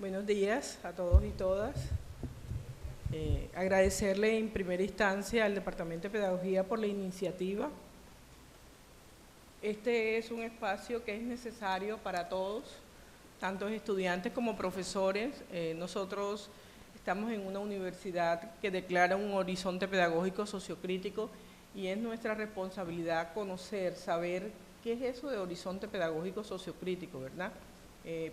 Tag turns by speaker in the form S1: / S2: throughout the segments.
S1: Buenos días a todos y todas. Agradecerle en primera instancia al Departamento de Pedagogía por la iniciativa. Este es un espacio que es necesario para todos, tanto estudiantes como profesores. Nosotros estamos en una universidad que declara un horizonte pedagógico sociocrítico y es nuestra responsabilidad conocer, saber qué es eso de horizonte pedagógico sociocrítico, ¿verdad?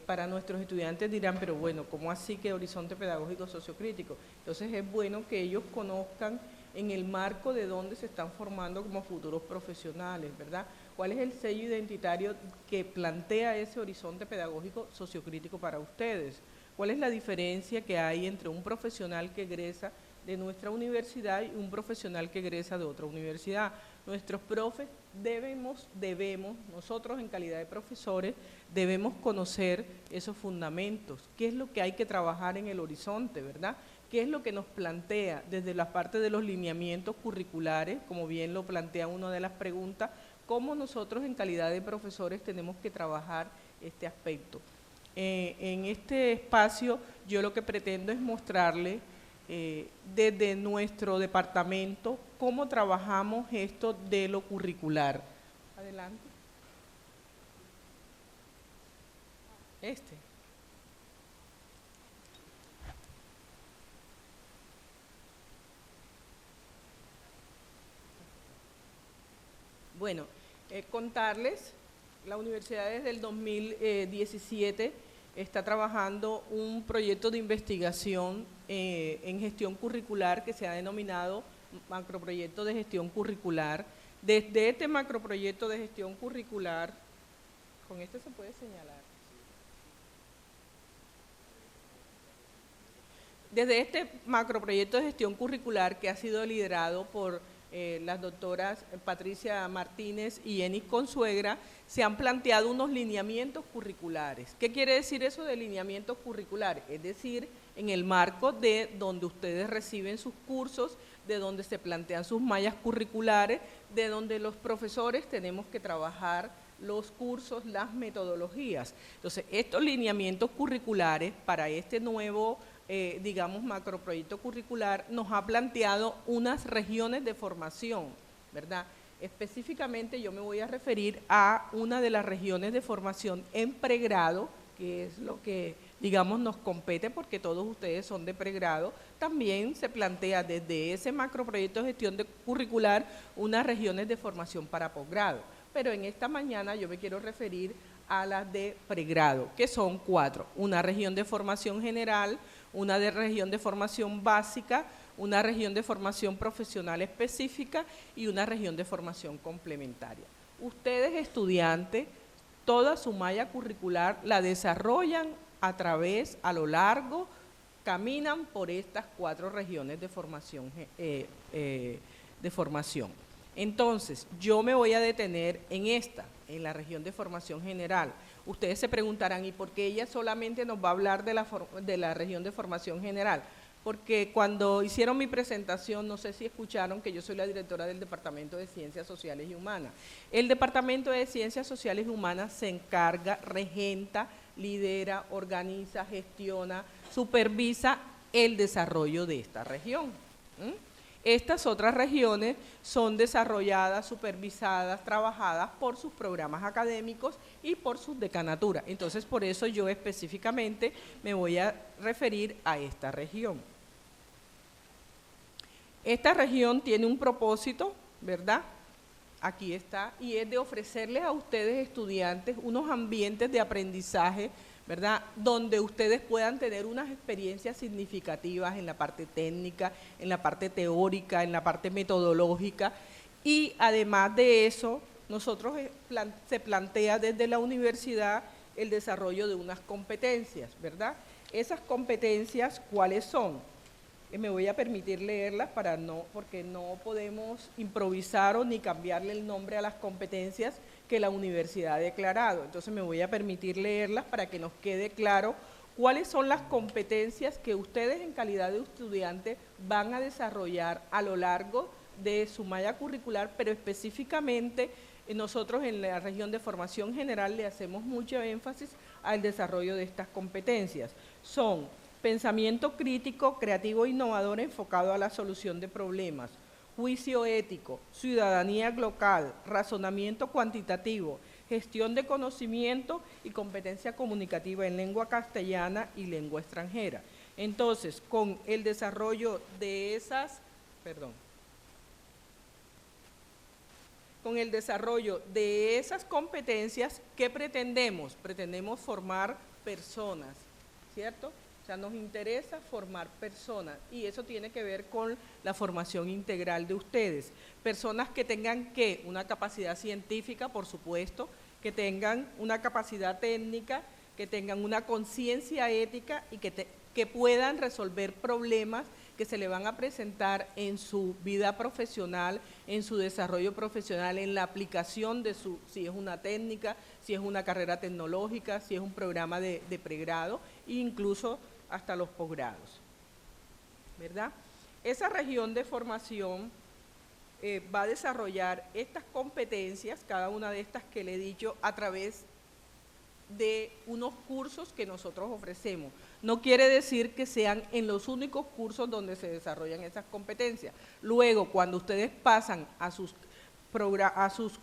S1: Para nuestros estudiantes dirán, pero bueno, ¿cómo así que horizonte pedagógico sociocrítico? Entonces es bueno que ellos conozcan en el marco de dónde se están formando como futuros profesionales, ¿verdad? ¿Cuál es el sello identitario que plantea ese horizonte pedagógico sociocrítico para ustedes? ¿Cuál es la diferencia que hay entre un profesional que egresa de nuestra universidad y un profesional que egresa de otra universidad? Nuestros profes debemos, nosotros en calidad de profesores, debemos conocer esos fundamentos, qué es lo que hay que trabajar en el horizonte, ¿verdad? ¿Qué es lo que nos plantea desde la parte de los lineamientos curriculares, como bien lo plantea una de las preguntas, cómo nosotros en calidad de profesores tenemos que trabajar este aspecto? En este espacio yo lo que pretendo es mostrarle desde nuestro departamento cómo trabajamos esto de lo curricular. Adelante. Bueno, contarles, la universidad desde el 2017 está trabajando un proyecto de investigación en gestión curricular que se ha denominado macroproyecto de gestión curricular. Desde este macroproyecto de gestión curricular, con este se puede señalar. Desde este macroproyecto de gestión curricular que ha sido liderado por las doctoras Patricia Martínez y Enis Consuegra, se han planteado unos lineamientos curriculares. ¿Qué quiere decir eso de lineamientos curriculares? Es decir, en el marco de donde ustedes reciben sus cursos, de donde se plantean sus mallas curriculares, de donde los profesores tenemos que trabajar los cursos, las metodologías. Entonces, estos lineamientos curriculares para este nuevo digamos, macroproyecto curricular, nos ha planteado unas regiones de formación, ¿verdad? Específicamente yo me voy a referir a una de las regiones de formación en pregrado, que es lo que, digamos, nos compete porque todos ustedes son de pregrado. También se plantea desde ese macroproyecto de gestión curricular unas regiones de formación para posgrado. Pero en esta mañana yo me quiero referir a las de pregrado, que son 4. Una región de formación general, una región de formación básica, una región de formación profesional específica y una región de formación complementaria. Ustedes, estudiantes, toda su malla curricular la desarrollan a lo largo, caminan por estas 4 regiones de formación. Entonces, yo me voy a detener en la región de formación general. Ustedes se preguntarán, ¿y por qué ella solamente nos va a hablar de la región de formación general? Porque cuando hicieron mi presentación, no sé si escucharon que yo soy la directora del Departamento de Ciencias Sociales y Humanas. El Departamento de Ciencias Sociales y Humanas se encarga, regenta, lidera, organiza, gestiona, supervisa el desarrollo de esta región. Estas otras regiones son desarrolladas, supervisadas, trabajadas por sus programas académicos y por sus decanaturas. Entonces, por eso yo específicamente me voy a referir a esta región. Esta región tiene un propósito, ¿verdad? Aquí está, y es de ofrecerles a ustedes, estudiantes, unos ambientes de aprendizaje, ¿verdad? Donde ustedes puedan tener unas experiencias significativas en la parte técnica, en la parte teórica, en la parte metodológica, y además de eso, nosotros se plantea desde la universidad el desarrollo de unas competencias, ¿verdad? Esas competencias, ¿cuáles son? Me voy a permitir leerlas porque no podemos improvisar o ni cambiarle el nombre a las competencias que la universidad ha declarado. Entonces me voy a permitir leerlas para que nos quede claro cuáles son las competencias que ustedes en calidad de estudiantes van a desarrollar a lo largo de su malla curricular, pero específicamente nosotros en la región de formación general le hacemos mucho énfasis al desarrollo de estas competencias. Son pensamiento crítico, creativo e innovador enfocado a la solución de problemas, juicio ético, ciudadanía local, razonamiento cuantitativo, gestión de conocimiento y competencia comunicativa en lengua castellana y lengua extranjera. Entonces, con el desarrollo de esas, con el desarrollo de esas competencias, ¿qué pretendemos? Pretendemos formar personas, ¿cierto? O sea, nos interesa formar personas y eso tiene que ver con la formación integral de ustedes. Personas que tengan, ¿qué? Una capacidad científica, por supuesto, que tengan una capacidad técnica, que tengan una conciencia ética y que puedan resolver problemas que se le van a presentar en su vida profesional, en su desarrollo profesional, en la aplicación de si es una técnica, si es una carrera tecnológica, si es un programa de pregrado e incluso hasta los posgrados, ¿verdad? Esa región de formación va a desarrollar estas competencias, cada una de estas que le he dicho, a través de unos cursos que nosotros ofrecemos. No quiere decir que sean en los únicos cursos donde se desarrollan esas competencias. Luego, cuando ustedes pasan a sus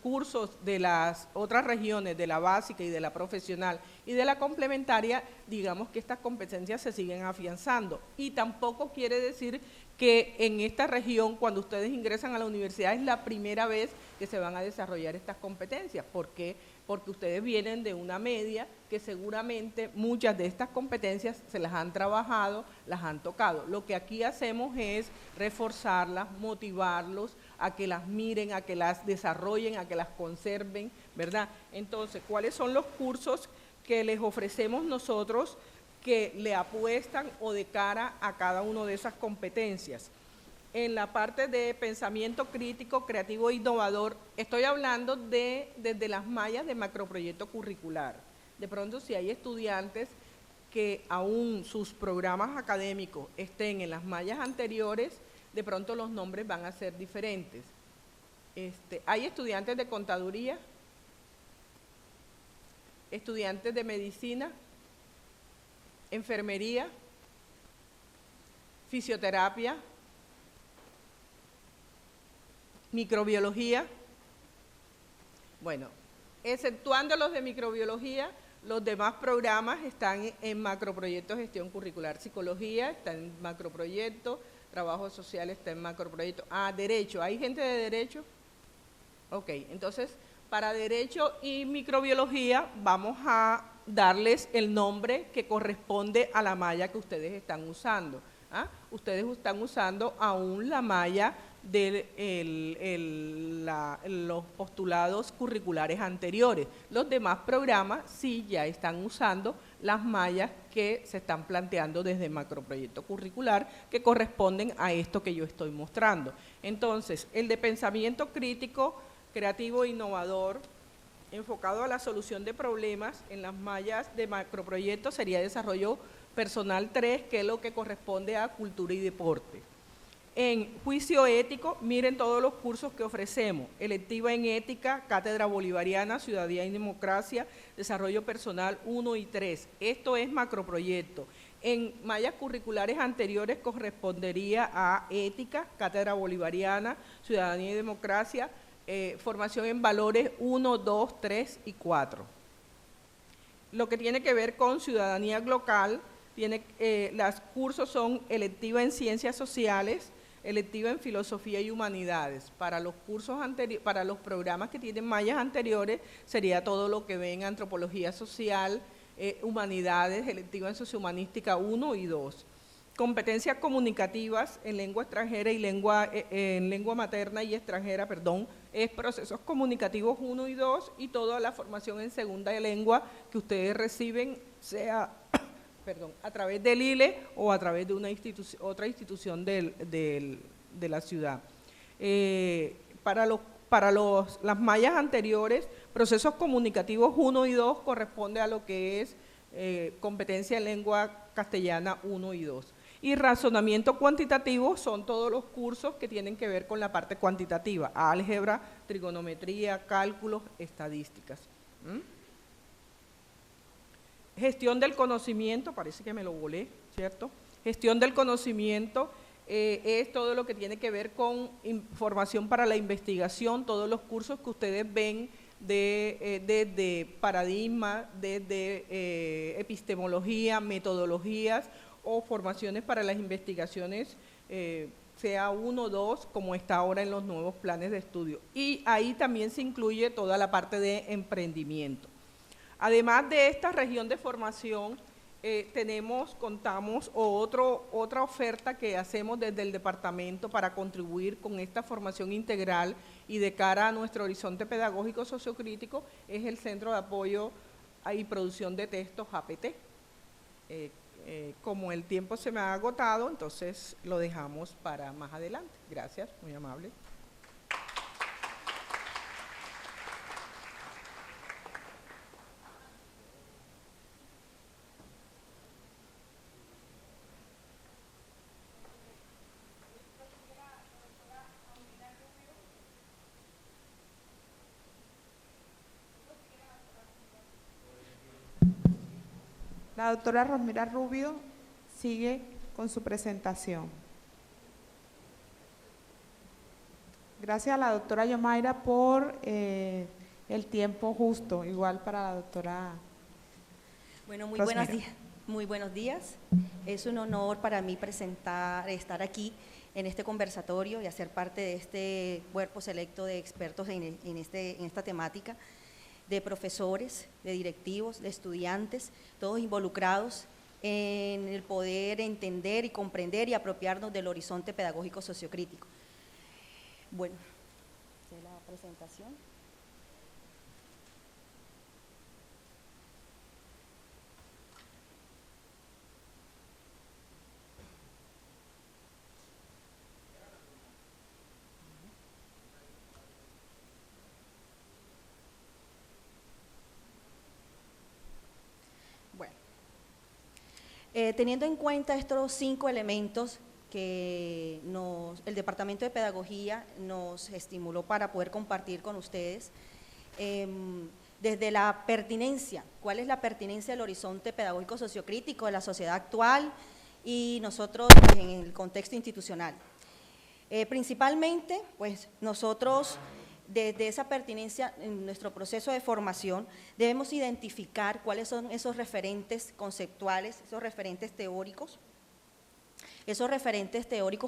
S1: cursos de las otras regiones, de la básica y de la profesional y de la complementaria, digamos que estas competencias se siguen afianzando. Y tampoco quiere decir que en esta región, cuando ustedes ingresan a la universidad, es la primera vez que se van a desarrollar estas competencias. ¿Por qué? Porque ustedes vienen de una media que seguramente muchas de estas competencias se las han trabajado, las han tocado. Lo que aquí hacemos es reforzarlas, motivarlos a que las miren, a que las desarrollen, a que las conserven, ¿verdad? Entonces, ¿cuáles son los cursos que les ofrecemos nosotros que le apuestan o de cara a cada una de esas competencias? En la parte de pensamiento crítico, creativo e innovador, estoy hablando desde las mallas de macroproyecto curricular. De pronto, si hay estudiantes que aún sus programas académicos estén en las mallas anteriores, de pronto los nombres van a ser diferentes. Hay estudiantes de contaduría, estudiantes de medicina, enfermería, fisioterapia, microbiología. Bueno, exceptuando los de microbiología, los demás programas están en macroproyecto gestión curricular. Psicología está en macroproyecto, trabajo social está en macroproyecto. Derecho, ¿hay gente de derecho? Ok, entonces para derecho y microbiología vamos a darles el nombre que corresponde a la malla que ustedes están usando. Ustedes están usando aún la malla de los postulados curriculares anteriores. Los demás programas sí ya están usando las mallas que se están planteando desde macroproyecto curricular que corresponden a esto que yo estoy mostrando. Entonces, el de pensamiento crítico, creativo e innovador, enfocado a la solución de problemas en las mallas de macroproyecto sería desarrollo personal 3, que es lo que corresponde a cultura y deporte. En juicio ético, miren todos los cursos que ofrecemos: electiva en ética, cátedra bolivariana, ciudadanía y democracia, desarrollo personal 1 y 3. Esto es macroproyecto. En mallas curriculares anteriores correspondería a ética, cátedra bolivariana, ciudadanía y democracia, formación en valores 1, 2, 3 y 4. Lo que tiene que ver con ciudadanía local, los cursos son electiva en ciencias sociales, electiva en filosofía y humanidades. Para los cursos para los programas que tienen mallas anteriores sería todo lo que ven antropología social, humanidades, electiva en sociohumanística 1 y 2. Competencias comunicativas en lengua extranjera y en lengua materna y extranjera, es procesos comunicativos 1 y 2 y toda la formación en segunda lengua que ustedes reciben, sea a través del ILE o a través de otra institución de la ciudad. Para las mallas anteriores, procesos comunicativos 1 y 2 corresponde a lo que es competencia en lengua castellana 1 y 2. Y razonamiento cuantitativo son todos los cursos que tienen que ver con la parte cuantitativa: álgebra, trigonometría, cálculos, estadísticas. Gestión del conocimiento, parece que me lo volé, ¿cierto? Gestión del conocimiento es todo lo que tiene que ver con información para la investigación, todos los cursos que ustedes ven desde paradigma, desde epistemología, metodologías o formaciones para las investigaciones, sea 1 o 2, como está ahora en los nuevos planes de estudio. Y ahí también se incluye toda la parte de emprendimiento. Además de esta región de formación, contamos otra oferta que hacemos desde el departamento para contribuir con esta formación integral y de cara a nuestro horizonte pedagógico sociocrítico, es el Centro de Apoyo y Producción de Textos, APT. Como el tiempo se me ha agotado, entonces lo dejamos para más adelante. Gracias, muy amable.
S2: La doctora Rosmira Rubio sigue con su presentación. Gracias a la doctora Yomaira por el tiempo justo, igual para la doctora.
S3: Bueno, muy buenos días. Es un honor para mí estar aquí en este conversatorio y hacer parte de este cuerpo selecto de expertos en esta temática, de profesores, de directivos, de estudiantes, todos involucrados en el poder entender y comprender y apropiarnos del horizonte pedagógico sociocrítico. Bueno, ¿de la presentación? Teniendo en cuenta estos 5 elementos que el Departamento de Pedagogía nos estimuló para poder compartir con ustedes, desde la pertinencia, ¿cuál es la pertinencia del horizonte pedagógico sociocrítico de la sociedad actual y nosotros en el contexto institucional? Principalmente, pues nosotros desde esa pertinencia en nuestro proceso de formación debemos identificar cuáles son esos referentes conceptuales, esos referentes teóricos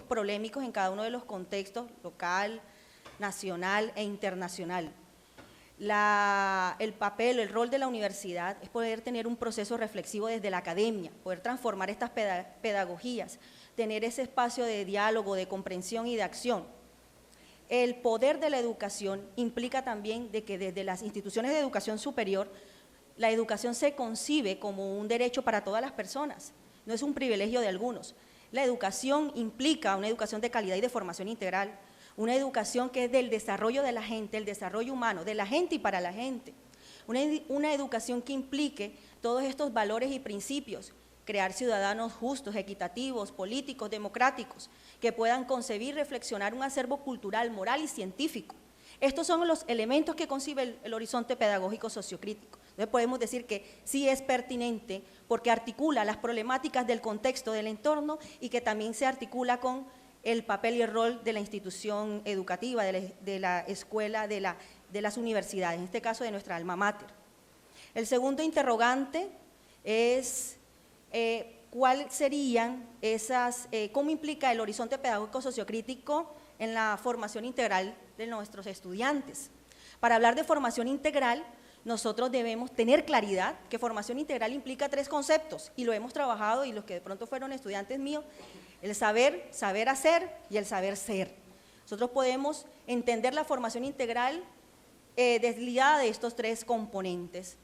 S3: polémicos en cada uno de los contextos local, nacional e internacional. El papel, el rol de la universidad es poder tener un proceso reflexivo desde la academia, poder transformar estas pedagogías, tener ese espacio de diálogo, de comprensión y de acción. El poder de la educación implica también de que desde las instituciones de educación superior, la educación se concibe como un derecho para todas las personas, no es un privilegio de algunos. La educación implica una educación de calidad y de formación integral, una educación que es del desarrollo de la gente, el desarrollo humano, de la gente y para la gente. Una educación que implique todos estos valores y principios, crear ciudadanos justos, equitativos, políticos, democráticos, que puedan concebir, reflexionar un acervo cultural, moral y científico. Estos son los elementos que concibe el horizonte pedagógico sociocrítico. Entonces podemos decir que sí es pertinente porque articula las problemáticas del contexto, del entorno y que también se articula con el papel y el rol de la institución educativa, de la escuela, de las universidades, en este caso de nuestra alma mater. El segundo interrogante es cuáles serían cómo implica el horizonte pedagógico sociocrítico en la formación integral de nuestros estudiantes. Para hablar de formación integral, nosotros debemos tener claridad que formación integral implica 3 conceptos y lo hemos trabajado y los que de pronto fueron estudiantes míos, el saber hacer y el saber ser. Nosotros podemos entender la formación integral desligada de estos 3 componentes.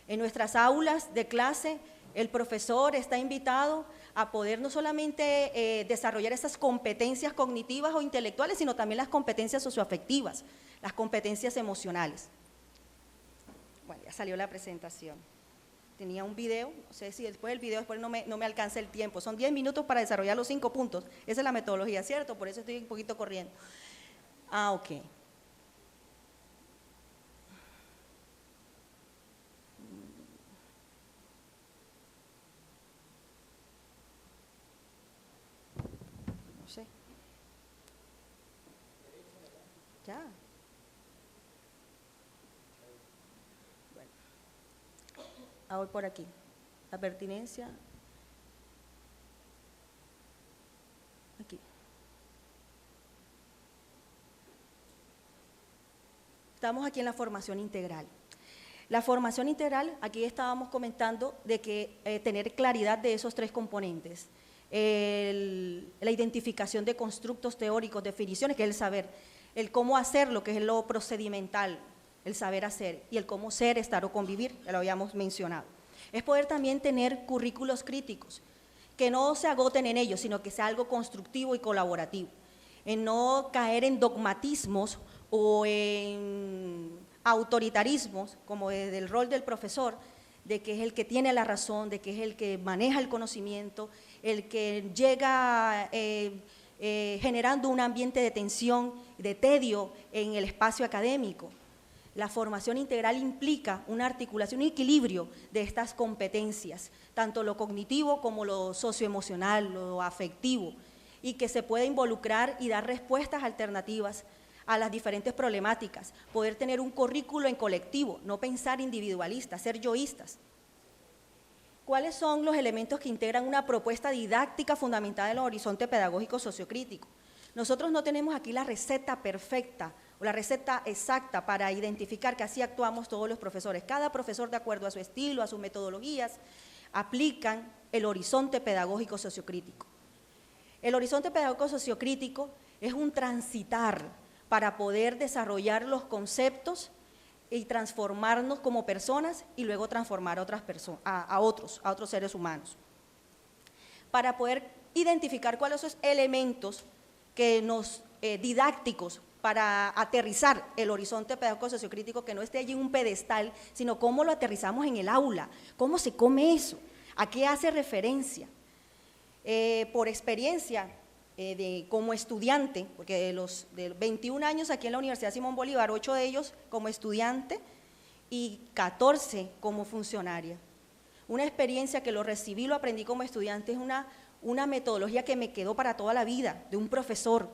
S3: En nuestras aulas de clase, el profesor está invitado a poder no solamente desarrollar esas competencias cognitivas o intelectuales, sino también las competencias socioafectivas, las competencias emocionales. Bueno, ya salió la presentación. Tenía un video, no sé si después del video no me alcanza el tiempo, son 10 minutos para desarrollar los 5 puntos, esa es la metodología, ¿cierto? Por eso estoy un poquito corriendo. Ok. Ya. Bueno. Ahora por aquí. La pertinencia. Aquí. Estamos aquí en la formación integral. La formación integral, aquí estábamos comentando de que tener claridad de esos tres componentes. La identificación de constructos teóricos, definiciones, que es el saber, el cómo hacerlo, que es lo procedimental, el saber hacer, y el cómo ser, estar o convivir, ya lo habíamos mencionado. Es poder también tener currículos críticos, que no se agoten en ellos, sino que sea algo constructivo y colaborativo, en no caer en dogmatismos o en autoritarismos, como del rol del profesor, de que es el que tiene la razón, de que es el que maneja el conocimiento, el que llega generando un ambiente de tensión, de tedio en el espacio académico. La formación integral implica una articulación, un equilibrio de estas competencias, tanto lo cognitivo como lo socioemocional, lo afectivo, y que se pueda involucrar y dar respuestas alternativas a las diferentes problemáticas, poder tener un currículo en colectivo, no pensar individualista, ser yoístas. ¿Cuáles son los elementos que integran una propuesta didáctica fundamentada en el horizonte pedagógico sociocrítico? Nosotros no tenemos aquí la receta perfecta o la receta exacta para identificar que así actuamos todos los profesores. Cada profesor, de acuerdo a su estilo, a sus metodologías, aplican el horizonte pedagógico sociocrítico. El horizonte pedagógico sociocrítico es un transitar para poder desarrollar los conceptos y transformarnos como personas y luego transformar a otras personas, a otros seres humanos. Para poder identificar cuáles son los elementos que nos didácticos para aterrizar el horizonte pedagógico sociocrítico, que no esté allí en un pedestal, sino cómo lo aterrizamos en el aula, cómo se come eso, a qué hace referencia. Por experiencia, como estudiante, porque de 21 años aquí en la Universidad Simón Bolívar, 8 de ellos como estudiante y 14 como funcionaria. Una experiencia que lo recibí, lo aprendí como estudiante, es una metodología que me quedó para toda la vida, de un profesor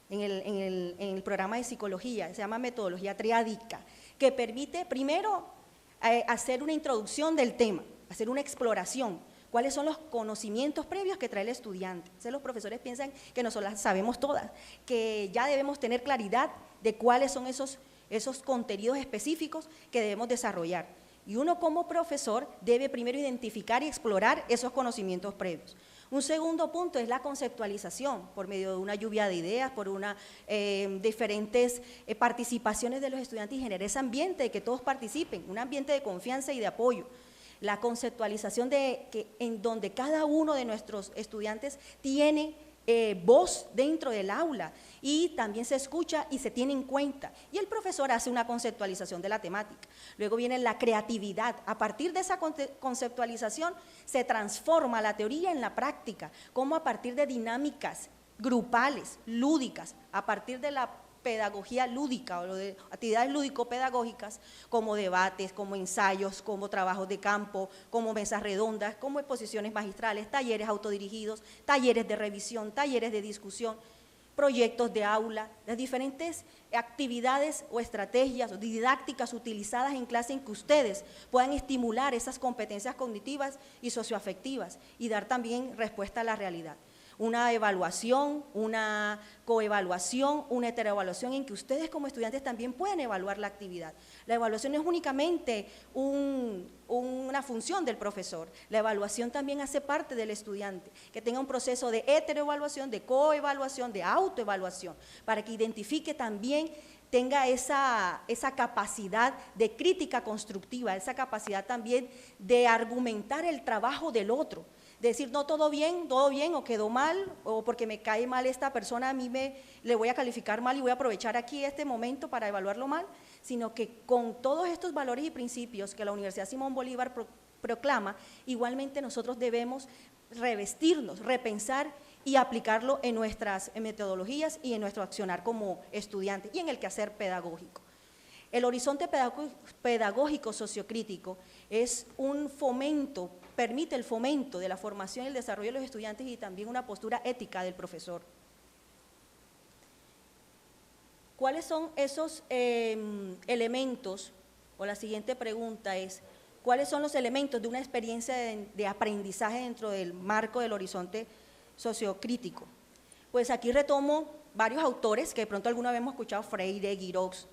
S3: en el programa de psicología, se llama metodología triádica, que permite primero hacer una introducción del tema, hacer una exploración. ¿Cuáles son los conocimientos previos que trae el estudiante? Entonces los profesores piensan que nosotros las sabemos todas, que ya debemos tener claridad de cuáles son esos contenidos específicos que debemos desarrollar. Y uno como profesor debe primero identificar y explorar esos conocimientos previos. Un segundo punto es la conceptualización, por medio de una lluvia de ideas, por diferentes participaciones de los estudiantes y generar ese ambiente de que todos participen, un ambiente de confianza y de apoyo. La conceptualización en donde cada uno de nuestros estudiantes tiene voz dentro del aula y también se escucha y se tiene en cuenta. Y el profesor hace una conceptualización de la temática. Luego viene la creatividad. A partir de esa conceptualización se transforma la teoría en la práctica, como a partir de dinámicas grupales, lúdicas, a partir de la pedagogía lúdica o de actividades lúdico-pedagógicas como debates, como ensayos, como trabajos de campo, como mesas redondas, como exposiciones magistrales, talleres autodirigidos, talleres de revisión, talleres de discusión, proyectos de aula, las diferentes actividades o estrategias o didácticas utilizadas en clase en que ustedes puedan estimular esas competencias cognitivas y socioafectivas y dar también respuesta a la realidad. Una evaluación, una coevaluación, una heteroevaluación en que ustedes como estudiantes también pueden evaluar la actividad. La evaluación no es únicamente una función del profesor, la evaluación también hace parte del estudiante, que tenga un proceso de heteroevaluación, de coevaluación, de autoevaluación, para que identifique también, tenga esa capacidad de crítica constructiva, esa capacidad también de argumentar el trabajo del otro. Decir, no, todo bien, o quedó mal, o porque me cae mal esta persona, a mí le voy a calificar mal y voy a aprovechar aquí este momento para evaluarlo mal, sino que con todos estos valores y principios que la Universidad Simón Bolívar proclama, igualmente nosotros debemos revestirnos, repensar y aplicarlo en nuestras metodologías y en nuestro accionar como estudiantes y en el quehacer pedagógico. El horizonte pedagógico sociocrítico es un fomento, permite el fomento de la formación y el desarrollo de los estudiantes y también una postura ética del profesor. ¿Cuáles son esos elementos? O la siguiente pregunta es, ¿cuáles son los elementos de una experiencia de aprendizaje dentro del marco del horizonte sociocrítico? Pues aquí retomo varios autores, que de pronto alguna vez hemos escuchado, Freire, Giroux,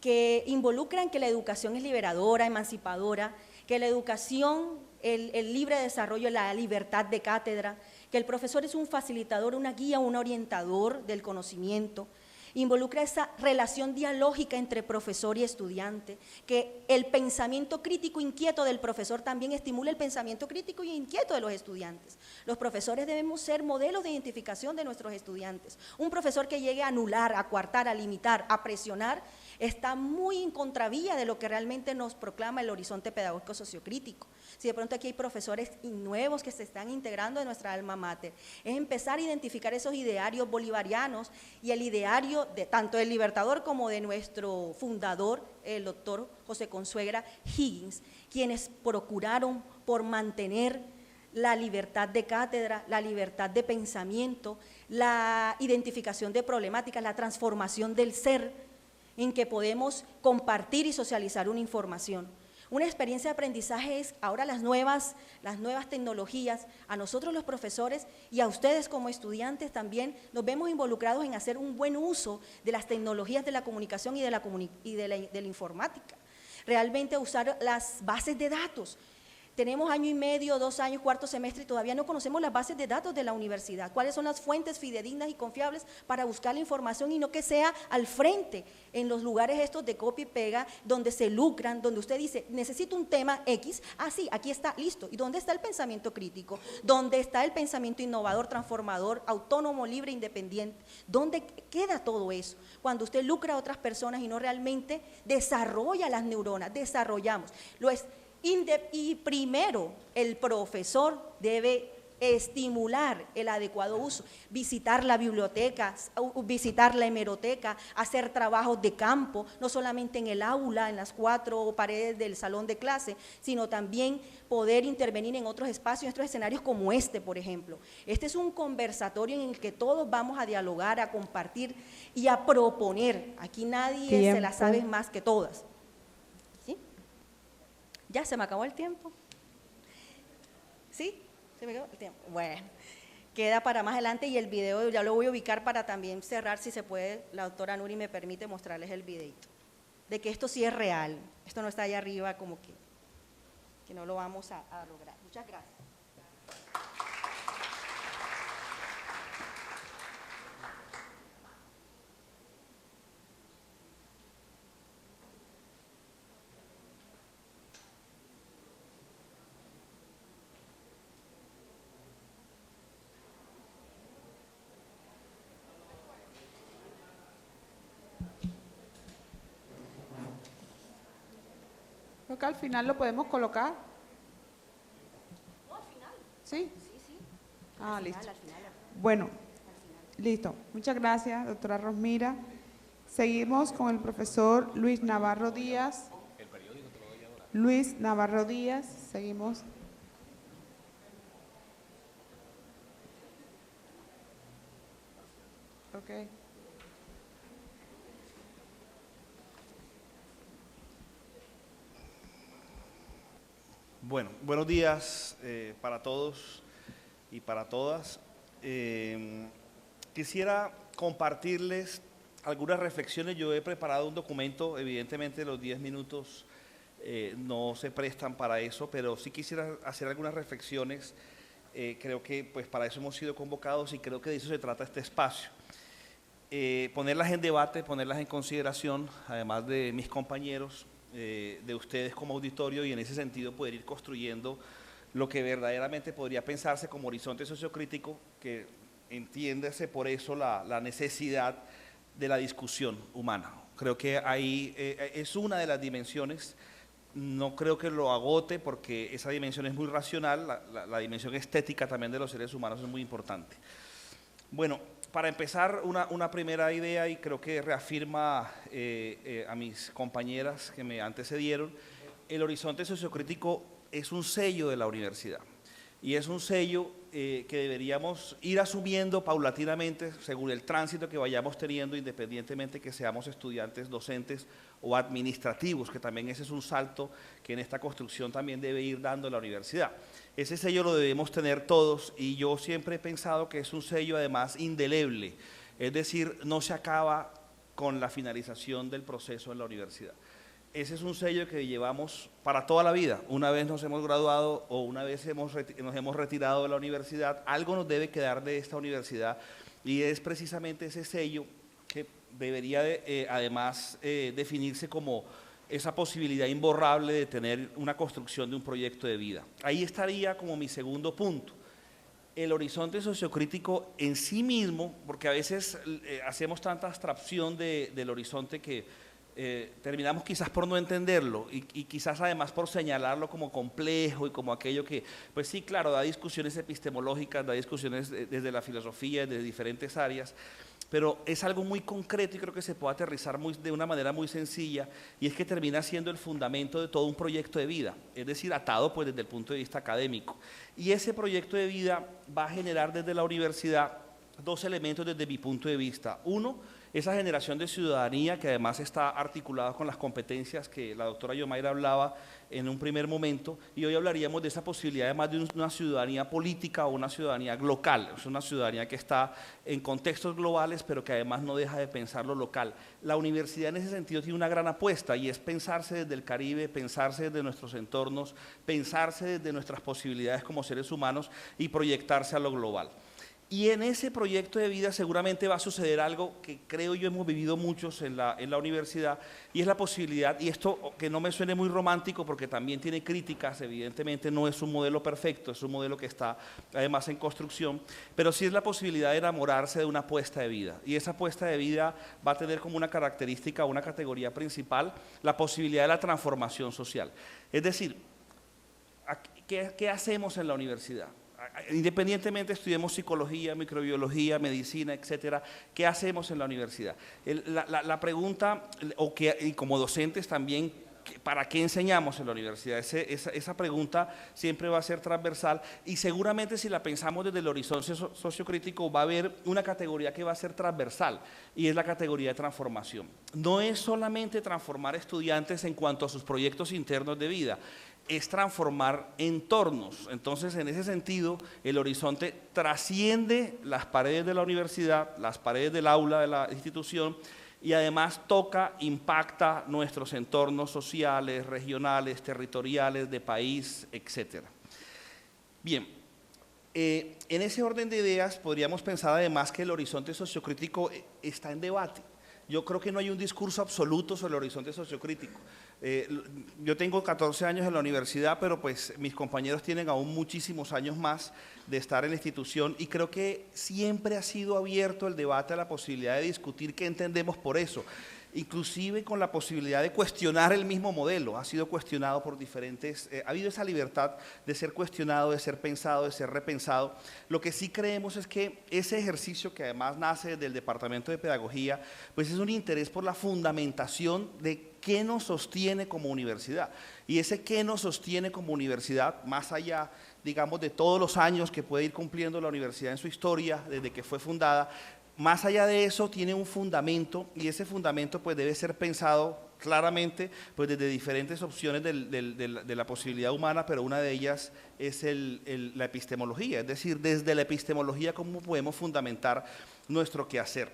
S3: que involucran que la educación es liberadora, emancipadora, que la educación, el libre desarrollo, la libertad de cátedra, que el profesor es un facilitador, una guía, un orientador del conocimiento, involucra esa relación dialógica entre profesor y estudiante, que el pensamiento crítico inquieto del profesor también estimula el pensamiento crítico y inquieto de los estudiantes. Los profesores debemos ser modelos de identificación de nuestros estudiantes. Un profesor que llegue a anular, a coartar, a limitar, a presionar, está muy en contravía de lo que realmente nos proclama el horizonte pedagógico sociocrítico. Si de pronto aquí hay profesores nuevos que se están integrando en nuestra alma mater, es empezar a identificar esos idearios bolivarianos y el ideario de tanto del Libertador como de nuestro fundador, el doctor José Consuegra Higgins, quienes procuraron por mantener la libertad de cátedra, la libertad de pensamiento, la identificación de problemáticas, la transformación del ser, en que podemos compartir y socializar una información. Una experiencia de aprendizaje es ahora las nuevas tecnologías, a nosotros los profesores y a ustedes como estudiantes también nos vemos involucrados en hacer un buen uso de las tecnologías de la comunicación y de la informática. Realmente usar las bases de datos. Tenemos año y medio, 2 años, cuarto semestre y todavía no conocemos las bases de datos de la universidad. ¿Cuáles son las fuentes fidedignas y confiables para buscar la información y no que sea al frente en los lugares estos de copia y pega donde se lucran, donde usted dice, necesito un tema X, sí, aquí está, listo. ¿Y dónde está el pensamiento crítico? ¿Dónde está el pensamiento innovador, transformador, autónomo, libre, independiente? ¿Dónde queda todo eso? Cuando usted lucra a otras personas y no realmente desarrolla las neuronas, desarrollamos. Y primero, el profesor debe estimular el adecuado uso, visitar la biblioteca, visitar la hemeroteca, hacer trabajos de campo, no solamente en el aula, en las 4 paredes del salón de clase, sino también poder intervenir en otros espacios, en otros escenarios como este, por ejemplo. Este es un conversatorio en el que todos vamos a dialogar, a compartir y a proponer. Aquí nadie se la sabe más que todas. ¿Ya se me acabó el tiempo? ¿Sí? ¿Se me acabó el tiempo? Bueno, queda para más adelante y el video ya lo voy a ubicar para también cerrar, si se puede, la doctora Nuri me permite mostrarles el videito, de que esto sí es real, esto no está allá arriba como que no lo vamos a lograr. Muchas gracias.
S2: Creo que al final lo podemos colocar.
S3: No, al final.
S2: ¿Sí?
S3: Sí.
S2: Listo. Bueno, listo. Muchas gracias, doctora Rosmira. Seguimos con el profesor Luis Navarro Díaz. El periódico te lo doy ahora. Luis Navarro Díaz, seguimos. Ok.
S4: Bueno, buenos días para todos y para todas. Quisiera compartirles algunas reflexiones. Yo he preparado un documento, evidentemente los 10 minutos no se prestan para eso, pero sí quisiera hacer algunas reflexiones. Creo que pues para eso hemos sido convocados y creo que de eso se trata este espacio. Ponerlas en debate, ponerlas en consideración, además de mis compañeros, de ustedes como auditorio, y en ese sentido poder ir construyendo lo que verdaderamente podría pensarse como horizonte sociocrítico, que entiéndase por eso la necesidad de la discusión humana. Creo que ahí es una de las dimensiones, no creo que lo agote porque esa dimensión es muy racional, la dimensión estética también de los seres humanos es muy importante. Bueno, para empezar, una primera idea, y creo que reafirma a mis compañeras que me antecedieron, el horizonte sociocrítico es un sello de la universidad. y es un sello que deberíamos ir asumiendo paulatinamente según el tránsito que vayamos teniendo, independientemente que seamos estudiantes, docentes o administrativos, que también ese es un salto que en esta construcción también debe ir dando la universidad. Ese sello lo debemos tener todos, y yo siempre he pensado que es un sello además indeleble, es decir, no se acaba con la finalización del proceso en la universidad. Ese es un sello que llevamos para toda la vida. Una vez nos hemos graduado o una vez nos hemos retirado de la universidad, algo nos debe quedar de esta universidad, y es precisamente ese sello que debería además definirse como esa posibilidad imborrable de tener una construcción de un proyecto de vida. Ahí estaría como mi segundo punto. El horizonte sociocrítico en sí mismo, porque a veces hacemos tanta abstracción del horizonte que terminamos quizás por no entenderlo y quizás además por señalarlo como complejo y como aquello que, pues sí, claro, da discusiones epistemológicas, da discusiones desde la filosofía, desde diferentes áreas, pero es algo muy concreto y creo que se puede aterrizar de una manera muy sencilla, y es que termina siendo el fundamento de todo un proyecto de vida, es decir, atado pues desde el punto de vista académico. Y ese proyecto de vida va a generar desde la universidad dos elementos desde mi punto de vista. Uno, esa generación de ciudadanía que además está articulada con las competencias que la doctora Yomaira hablaba en un primer momento, y hoy hablaríamos de esa posibilidad además de una ciudadanía política o una ciudadanía local. Es una ciudadanía que está en contextos globales, pero que además no deja de pensar lo local. La universidad en ese sentido tiene una gran apuesta, y es pensarse desde el Caribe, pensarse desde nuestros entornos, pensarse desde nuestras posibilidades como seres humanos y proyectarse a lo global. Y en ese proyecto de vida seguramente va a suceder algo que creo yo hemos vivido muchos en la universidad, y es la posibilidad, y esto que no me suene muy romántico porque también tiene críticas, evidentemente no es un modelo perfecto, es un modelo que está además en construcción, pero sí es la posibilidad de enamorarse de una apuesta de vida, y esa apuesta de vida va a tener como una característica, una categoría principal, la posibilidad de la transformación social. Es decir, ¿qué hacemos en la universidad? Independientemente estudiemos psicología, microbiología, medicina, etcétera, ¿qué hacemos en la universidad? La pregunta, y como docentes también, ¿para qué enseñamos en la universidad? Esa pregunta siempre va a ser transversal, y seguramente si la pensamos desde el horizonte sociocrítico va a haber una categoría que va a ser transversal, y es la categoría de transformación. No es solamente transformar estudiantes en cuanto a sus proyectos internos de vida, es transformar entornos. Entonces, en ese sentido, el horizonte trasciende las paredes de la universidad, las paredes del aula de la institución, y además toca, impacta nuestros entornos sociales, regionales, territoriales, de país, etcétera. Bien, en ese orden de ideas podríamos pensar además que el horizonte sociocrítico está en debate. Yo creo que no hay un discurso absoluto sobre el horizonte sociocrítico. Yo tengo 14 años en la universidad, pero pues mis compañeros tienen aún muchísimos años más de estar en la institución, y creo que siempre ha sido abierto el debate a la posibilidad de discutir qué entendemos por eso, inclusive con la posibilidad de cuestionar el mismo modelo. Ha sido cuestionado por diferentes, ha habido esa libertad de ser cuestionado, de ser pensado, de ser repensado. Lo que sí creemos es que ese ejercicio, que además nace del Departamento de Pedagogía, pues es un interés por la fundamentación de qué nos sostiene como universidad, y ese qué nos sostiene como universidad, más allá, digamos, de todos los años que puede ir cumpliendo la universidad en su historia, desde que fue fundada, más allá de eso tiene un fundamento, y ese fundamento pues debe ser pensado claramente pues desde diferentes opciones de la posibilidad humana, pero una de ellas es la epistemología, es decir, desde la epistemología cómo podemos fundamentar nuestro quehacer.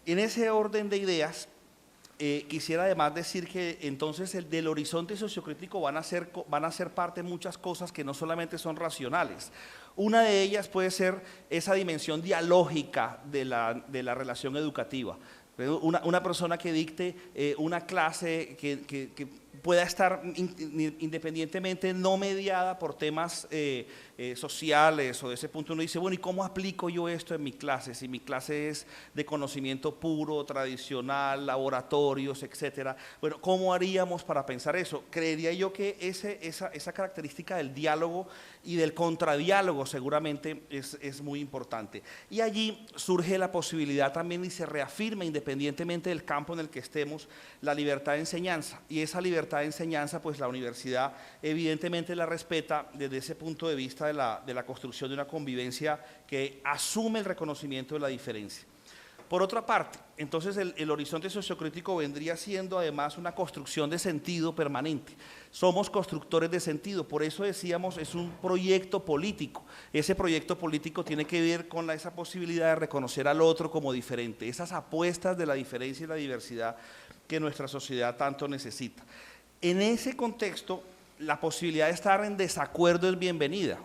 S4: En ese orden de ideas, quisiera además decir que entonces del horizonte sociocrítico van a ser parte muchas cosas que no solamente son racionales. Una de ellas puede ser esa dimensión dialógica de la relación educativa. Una persona que dicte una clase que pueda estar independientemente, no mediada por temas sociales, o de ese punto uno dice, bueno, ¿y cómo aplico yo esto en mi clase? Si mi clase es de conocimiento puro, tradicional, laboratorios, etcétera, bueno, ¿cómo haríamos para pensar eso? Creería yo que esa característica del diálogo y del contradiálogo seguramente es muy importante. Y allí surge la posibilidad también, y se reafirma independientemente del campo en el que estemos, la libertad de enseñanza, y esa libertad libertad de enseñanza, pues la universidad evidentemente la respeta desde ese punto de vista de la construcción de una convivencia que asume el reconocimiento de la diferencia. Por otra parte, entonces el horizonte sociocrítico vendría siendo además una construcción de sentido permanente. Somos constructores de sentido, por eso decíamos es un proyecto político. Ese proyecto político tiene que ver con esa posibilidad de reconocer al otro como diferente, esas apuestas de la diferencia y la diversidad que nuestra sociedad tanto necesita. En ese contexto, la posibilidad de estar en desacuerdo es bienvenida.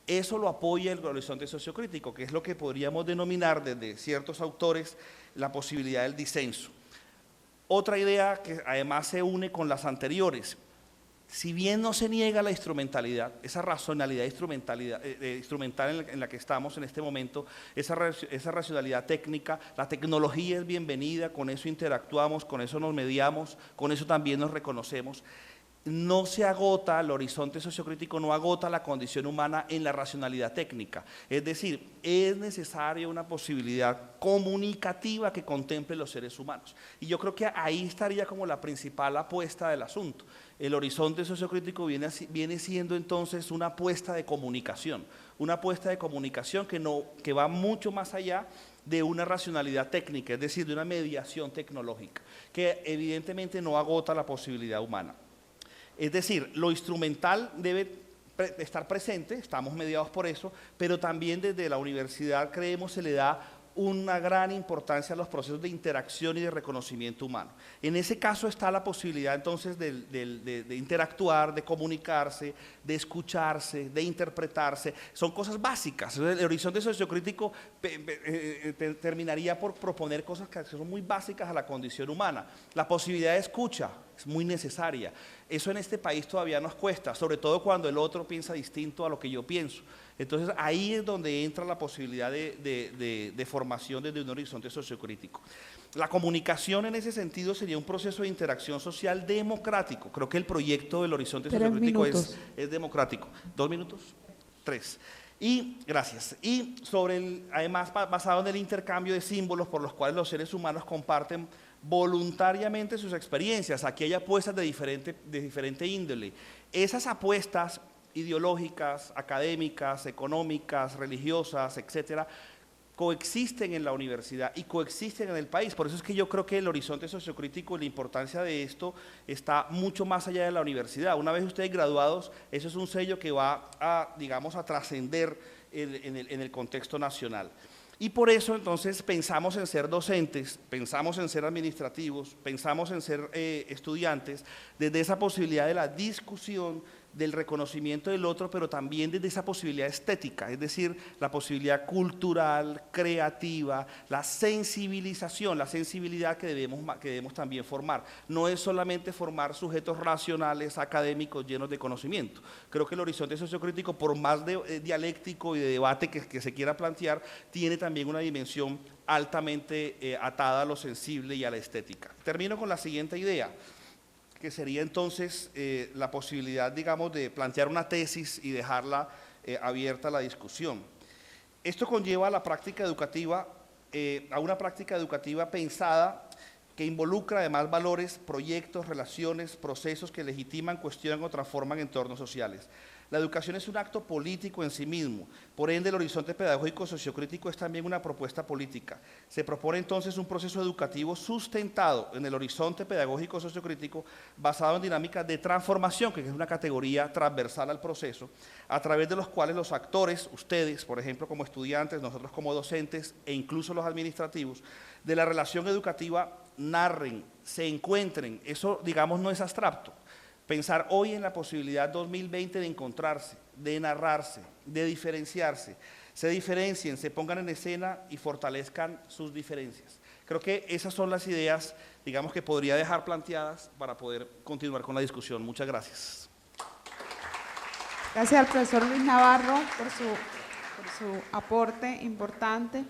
S4: Eso lo apoya el horizonte sociocrítico, que es lo que podríamos denominar desde ciertos autores la posibilidad del disenso. Otra idea que además se une con las anteriores, si bien no se niega la instrumentalidad, esa racionalidad instrumental en la que estamos en este momento, esa racionalidad técnica, la tecnología es bienvenida, con eso interactuamos, con eso nos mediamos, con eso también nos reconocemos. No se agota, el horizonte sociocrítico no agota la condición humana en la racionalidad técnica. Es decir, es necesaria una posibilidad comunicativa que contemple los seres humanos. Y yo creo que ahí estaría como la principal apuesta del asunto. El horizonte sociocrítico viene siendo entonces una apuesta de comunicación que va mucho más allá de una racionalidad técnica, es decir, de una mediación tecnológica, que evidentemente no agota la posibilidad humana. Es decir, lo instrumental debe estar presente, estamos mediados por eso, pero también desde la universidad creemos se le da una gran importancia a los procesos de interacción y de reconocimiento humano. En ese caso está la posibilidad entonces de interactuar, de comunicarse, de escucharse, de interpretarse. Son cosas básicas. El horizonte sociocrítico terminaría por proponer cosas que son muy básicas a la condición humana. La posibilidad de escucha es muy necesaria. Eso en este país todavía nos cuesta, sobre todo cuando el otro piensa distinto a lo que yo pienso. Entonces ahí es donde entra la posibilidad de formación desde un horizonte sociocrítico. La comunicación en ese sentido sería un proceso de interacción social democrático. Creo que el proyecto del horizonte sociocrítico es democrático. 2 minutos, 3. Y gracias. Y además basado en el intercambio de símbolos por los cuales los seres humanos comparten voluntariamente sus experiencias. Aquí hay apuestas de diferente índole. Esas apuestas ideológicas, académicas, económicas, religiosas, etcétera, coexisten en la universidad y coexisten en el país. Por eso es que yo creo que el horizonte sociocrítico y la importancia de esto está mucho más allá de la universidad. Una vez ustedes graduados, eso es un sello que va a, digamos, a trascender en el contexto nacional. Y por eso entonces pensamos en ser docentes, pensamos en ser administrativos, pensamos en ser estudiantes, desde esa posibilidad de la discusión, del reconocimiento del otro, pero también desde esa posibilidad estética, es decir, la posibilidad cultural, creativa, la sensibilización, la sensibilidad que debemos también formar. No es solamente formar sujetos racionales, académicos, llenos de conocimiento. Creo que el horizonte sociocrítico, por más dialéctico y de debate que se quiera plantear, tiene también una dimensión altamente atada a lo sensible y a la estética. Termino con la siguiente idea, que sería entonces la posibilidad, digamos, de plantear una tesis y dejarla abierta a la discusión. Esto conlleva a la práctica educativa, a una práctica educativa pensada que involucra además valores, proyectos, relaciones, procesos que legitiman, cuestionan o transforman entornos sociales. La educación es un acto político en sí mismo, por ende el horizonte pedagógico sociocrítico es también una propuesta política. Se propone entonces un proceso educativo sustentado en el horizonte pedagógico sociocrítico basado en dinámicas de transformación, que es una categoría transversal al proceso, a través de los cuales los actores, ustedes, por ejemplo, como estudiantes, nosotros como docentes e incluso los administrativos, de la relación educativa narren, se encuentren. Eso, digamos, no es abstracto. Pensar hoy en la posibilidad 2020 de encontrarse, de narrarse, de diferenciarse, se diferencien, se pongan en escena y fortalezcan sus diferencias. Creo que esas son las ideas, digamos, que podría dejar planteadas para poder continuar con la discusión. Muchas gracias.
S2: Gracias al profesor Luis Navarro por su aporte importante.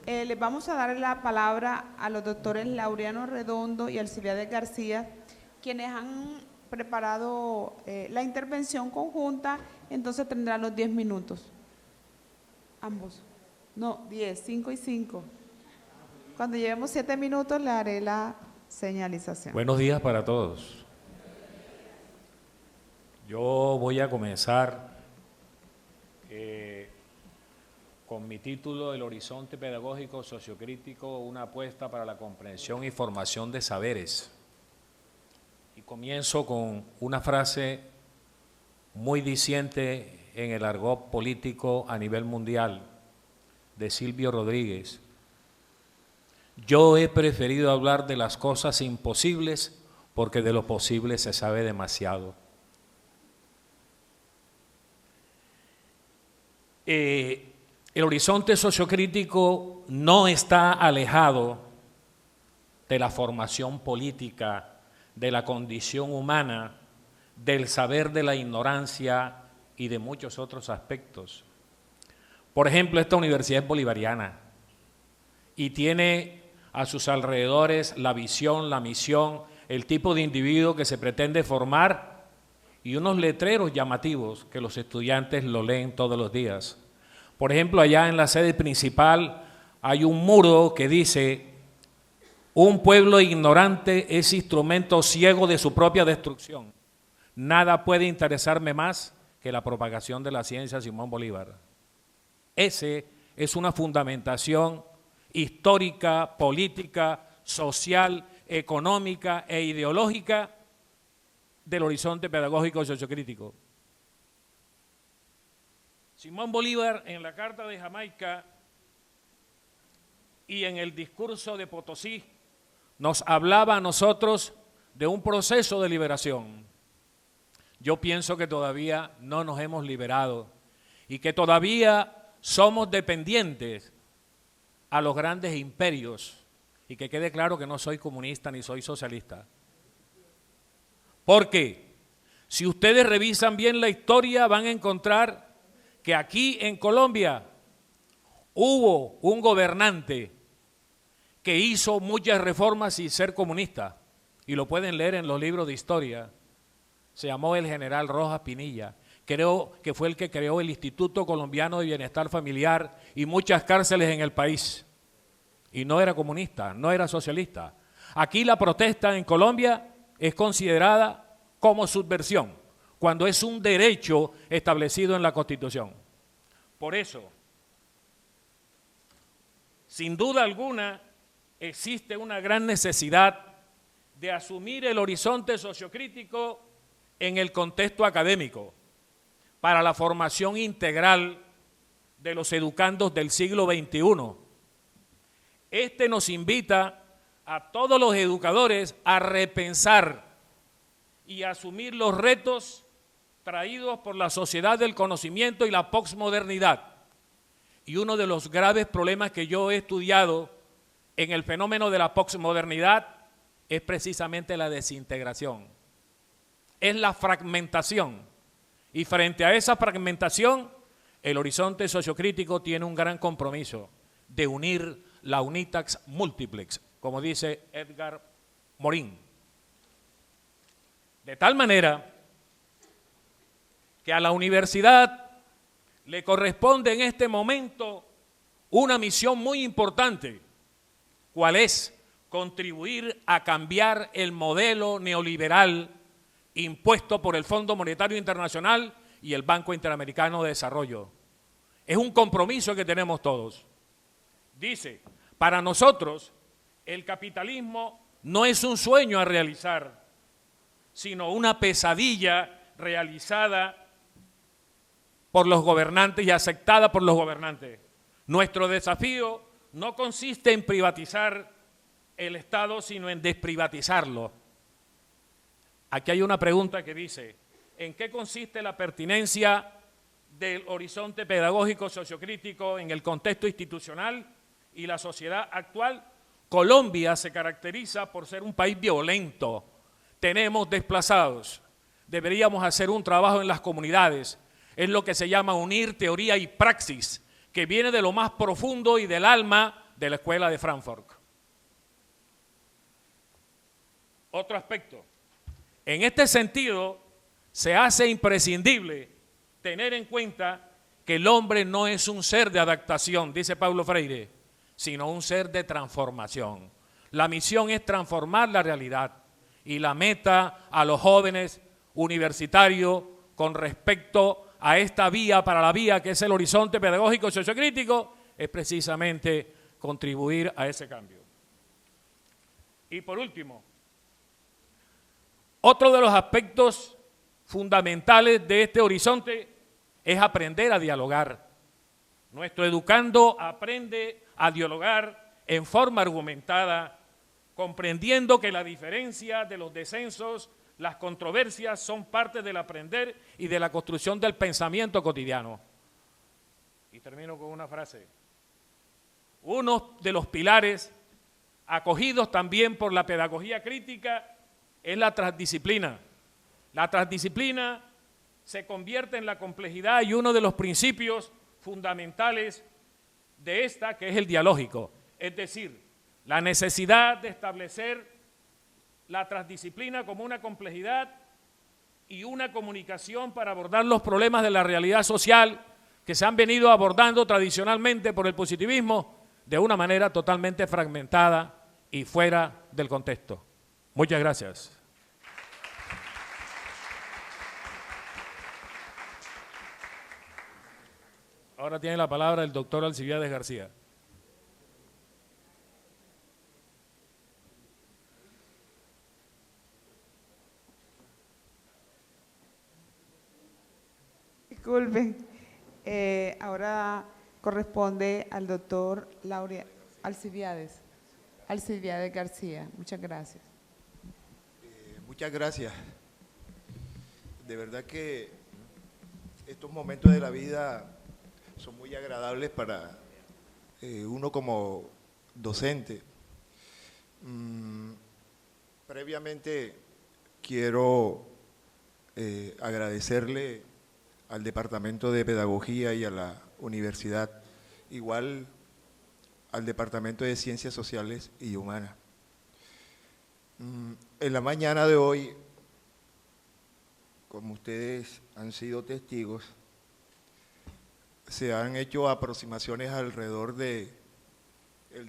S2: Les vamos a dar la palabra a los doctores Laureano Redondo y Alcibiades García, quienes han preparado la intervención conjunta, entonces tendrán los 10 minutos. Ambos. No, 10, 5 y 5. Cuando llevemos 7 minutos le haré la señalización.
S5: Buenos días para todos. Yo voy a comenzar con mi título, El horizonte pedagógico sociocrítico, una apuesta para la comprensión y formación de saberes. Y comienzo con una frase muy diciente en el argot político a nivel mundial, de Silvio Rodríguez. Yo he preferido hablar de las cosas imposibles porque de lo posible se sabe demasiado. El horizonte sociocrítico no está alejado de la formación política, de la condición humana, del saber de la ignorancia y de muchos otros aspectos. Por ejemplo, esta universidad es bolivariana y tiene a sus alrededores la visión, la misión, el tipo de individuo que se pretende formar y unos letreros llamativos que los estudiantes lo leen todos los días. Por ejemplo, allá en la sede principal hay un muro que dice: un pueblo ignorante es instrumento ciego de su propia destrucción. Nada puede interesarme más que la propagación de la ciencia, Simón Bolívar. Ese es una fundamentación histórica, política, social, económica e ideológica del horizonte pedagógico sociocrítico. Simón Bolívar, en la Carta de Jamaica y en el discurso de Potosí, nos hablaba a nosotros de un proceso de liberación. Yo pienso que todavía no nos hemos liberado y que todavía somos dependientes a los grandes imperios, y que quede claro que no soy comunista ni soy socialista. Porque si ustedes revisan bien la historia van a encontrar que aquí en Colombia hubo un gobernante que hizo muchas reformas sin ser comunista, y lo pueden leer en los libros de historia. Se llamó el general Rojas Pinilla. Creo que fue el que creó el Instituto Colombiano de Bienestar Familiar y muchas cárceles en el país. Y no era comunista, no era socialista. Aquí la protesta en Colombia es considerada como subversión, cuando es un derecho establecido en la Constitución. Por eso, sin duda alguna, existe una gran necesidad de asumir el horizonte sociocrítico en el contexto académico para la formación integral de los educandos del siglo XXI. Este nos invita a todos los educadores a repensar y a asumir los retos traídos por la sociedad del conocimiento y la posmodernidad. Y uno de los graves problemas que yo he estudiado en el fenómeno de la posmodernidad es precisamente la desintegración, es la fragmentación. Y frente a esa fragmentación, el horizonte sociocrítico tiene un gran compromiso de unir la unitax multiplex, como dice Edgar Morin. De tal manera que a la universidad le corresponde en este momento una misión muy importante. ¿Cuál es? Contribuir a cambiar el modelo neoliberal impuesto por el Fondo Monetario Internacional y el Banco Interamericano de Desarrollo. Es un compromiso que tenemos todos. Dice, para nosotros el capitalismo no es un sueño a realizar, sino una pesadilla realizada por los gobernantes y aceptada por los gobernantes. Nuestro desafío no consiste en privatizar el Estado, sino en desprivatizarlo. Aquí hay una pregunta que dice, ¿en qué consiste la pertinencia del horizonte pedagógico sociocrítico en el contexto institucional y la sociedad actual? Colombia se caracteriza por ser un país violento. Tenemos desplazados. Deberíamos hacer un trabajo en las comunidades. Es lo que se llama unir teoría y praxis, que viene de lo más profundo y del alma de la Escuela de Frankfurt. Otro aspecto. En este sentido, se hace imprescindible tener en cuenta que el hombre no es un ser de adaptación, dice Paulo Freire, sino un ser de transformación. La misión es transformar la realidad y la meta a los jóvenes universitarios con respecto a esta vía para la vía que es el horizonte pedagógico sociocrítico, es precisamente contribuir a ese cambio. Y por último, otro de los aspectos fundamentales de este horizonte es aprender a dialogar. Nuestro educando aprende a dialogar en forma argumentada, comprendiendo que la diferencia de los desensos, las controversias son parte del aprender y de la construcción del pensamiento cotidiano. Y termino con una frase. Uno de los pilares acogidos también por la pedagogía crítica es la transdisciplina. La transdisciplina se convierte en la complejidad y uno de los principios fundamentales de esta, que es el dialógico, es decir, la necesidad de establecer la transdisciplina como una complejidad y una comunicación para abordar los problemas de la realidad social que se han venido abordando tradicionalmente por el positivismo de una manera totalmente fragmentada y fuera del contexto. Muchas gracias. Ahora tiene la palabra el doctor Alcibiades García.
S2: Disculpen, ahora corresponde al doctor Alcibiades García. Muchas gracias.
S6: Muchas gracias. De verdad que estos momentos de la vida son muy agradables para uno como docente. Previamente quiero agradecerle al Departamento de Pedagogía y a la Universidad, igual al Departamento de Ciencias Sociales y Humanas. En la mañana de hoy, como ustedes han sido testigos, se han hecho aproximaciones alrededor del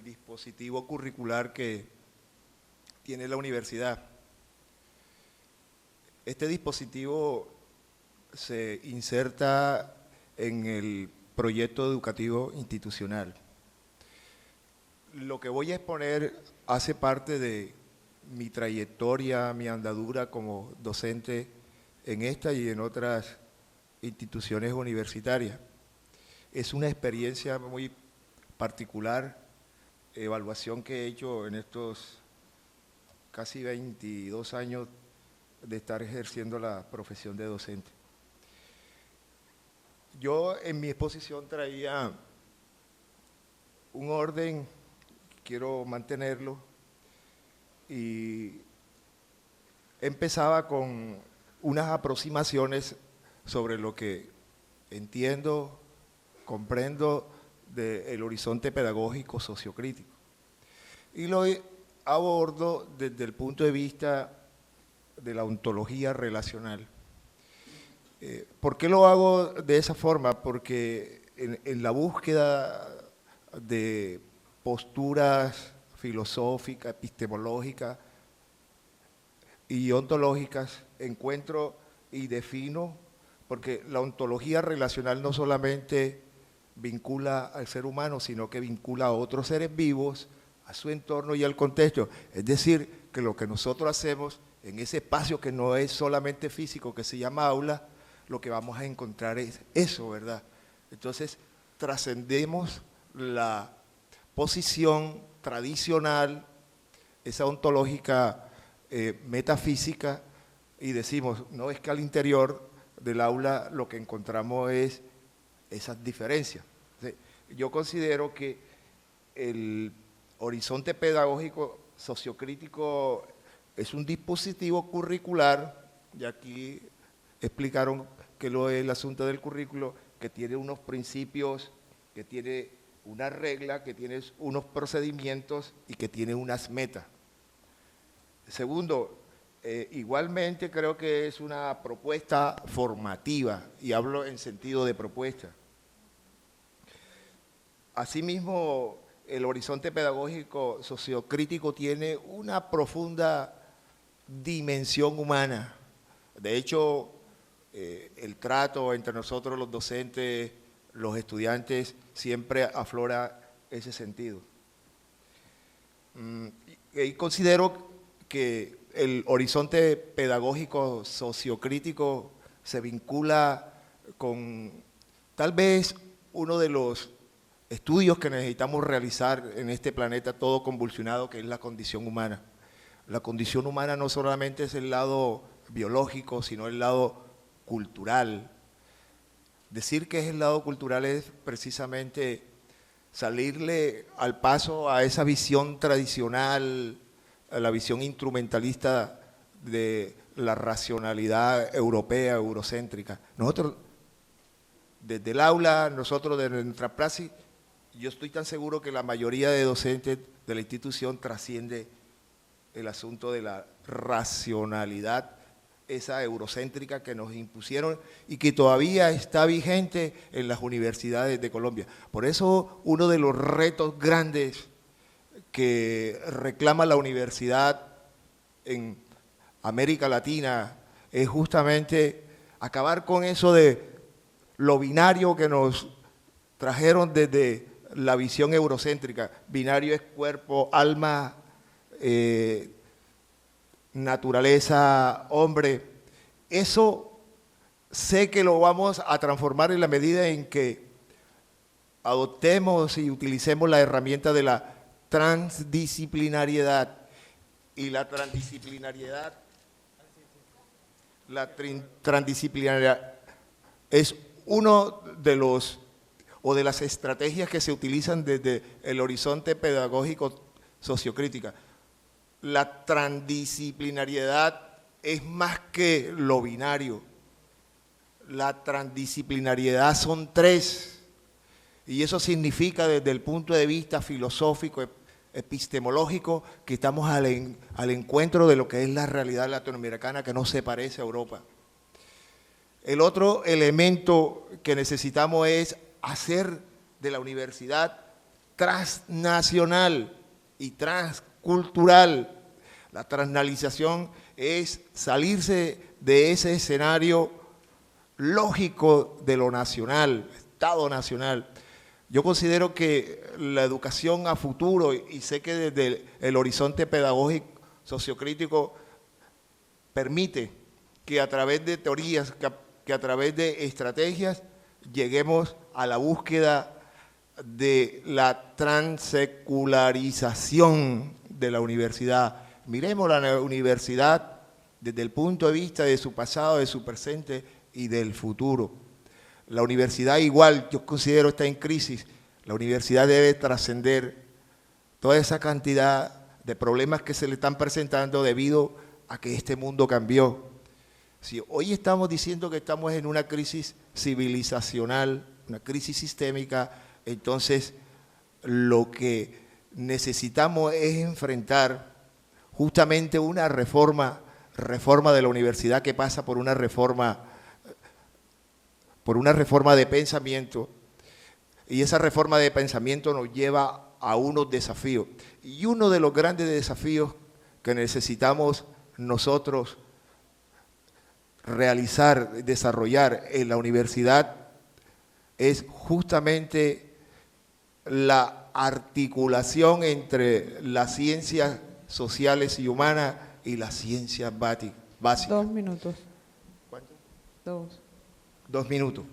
S6: dispositivo curricular que tiene la universidad. Este dispositivo se inserta en el proyecto educativo institucional. Lo que voy a exponer hace parte de mi trayectoria, mi andadura como docente en esta y en otras instituciones universitarias. Es una experiencia muy particular, evaluación que he hecho en estos casi 22 años de estar ejerciendo la profesión de docente. Yo en mi exposición traía un orden, quiero mantenerlo, y empezaba con unas aproximaciones sobre lo que entiendo, comprendo del horizonte pedagógico sociocrítico. Y lo abordo desde el punto de vista de la ontología relacional. ¿Por qué lo hago de esa forma? Porque en la búsqueda de posturas filosóficas, epistemológicas y ontológicas encuentro y defino, porque la ontología relacional no solamente vincula al ser humano, sino que vincula a otros seres vivos, a su entorno y al contexto. Es decir, que lo que nosotros hacemos en ese espacio que no es solamente físico, que se llama aula, lo que vamos a encontrar es eso, ¿verdad? Entonces, trascendemos la posición tradicional, esa ontológica metafísica, y decimos, no, es que al interior del aula lo que encontramos es esas diferencias. Yo considero que el horizonte pedagógico sociocrítico es un dispositivo curricular, y aquí explicaron que lo es el asunto del currículo, que tiene unos principios, que tiene una regla, que tiene unos procedimientos y que tiene unas metas. Segundo, igualmente creo que es una propuesta formativa, y hablo en sentido de propuesta. Asimismo, el horizonte pedagógico sociocrítico tiene una profunda dimensión humana. De hecho, el trato entre nosotros los docentes, los estudiantes, siempre aflora ese sentido. Y considero que el horizonte pedagógico sociocrítico se vincula con tal vez uno de los estudios que necesitamos realizar en este planeta todo convulsionado, que es la condición humana. La condición humana no solamente es el lado biológico, sino el lado cultural. Decir que es el lado cultural es precisamente salirle al paso a esa visión tradicional, a la visión instrumentalista de la racionalidad europea, eurocéntrica. Nosotros, desde el aula, nosotros desde nuestra praxis, yo estoy tan seguro que la mayoría de docentes de la institución trasciende el asunto de la racionalidad, esa eurocéntrica que nos impusieron y que todavía está vigente en las universidades de Colombia. Por eso uno de los retos grandes que reclama la universidad en América Latina es justamente acabar con eso de lo binario que nos trajeron desde la visión eurocéntrica. Binario es cuerpo, alma, naturaleza, hombre. Eso sé que lo vamos a transformar en la medida en que adoptemos y utilicemos la herramienta de la transdisciplinariedad. Y la transdisciplinariedad es uno de los o de las estrategias que se utilizan desde el horizonte pedagógico sociocrítica. La transdisciplinariedad es más que lo binario. La transdisciplinariedad son tres, y eso significa desde el punto de vista filosófico, epistemológico, que estamos al encuentro de lo que es la realidad latinoamericana, que no se parece a Europa. El otro elemento que necesitamos es hacer de la universidad transnacional y transcultural. La transnacionalización es salirse de ese escenario lógico de lo nacional, Estado nacional. Yo considero que la educación a futuro, y sé que desde el horizonte pedagógico sociocrítico permite que a través de teorías, que a través de estrategias, lleguemos a la búsqueda de la transecularización de la universidad. Miremos la universidad desde el punto de vista de su pasado, de su presente y del futuro. La universidad igual, yo considero, está en crisis. La universidad debe trascender toda esa cantidad de problemas que se le están presentando debido a que este mundo cambió. Si hoy estamos diciendo que estamos en una crisis civilizacional, una crisis sistémica, entonces lo que necesitamos es enfrentar justamente una reforma de la universidad que pasa por una reforma de pensamiento, y esa reforma de pensamiento nos lleva a unos desafíos. Y uno de los grandes desafíos que necesitamos nosotros realizar, desarrollar en la universidad es justamente la articulación entre las ciencias sociales y humanas y las ciencias básicas.
S2: 2 minutos.
S6: ¿Cuánto?
S2: 2.
S6: 2 minutos.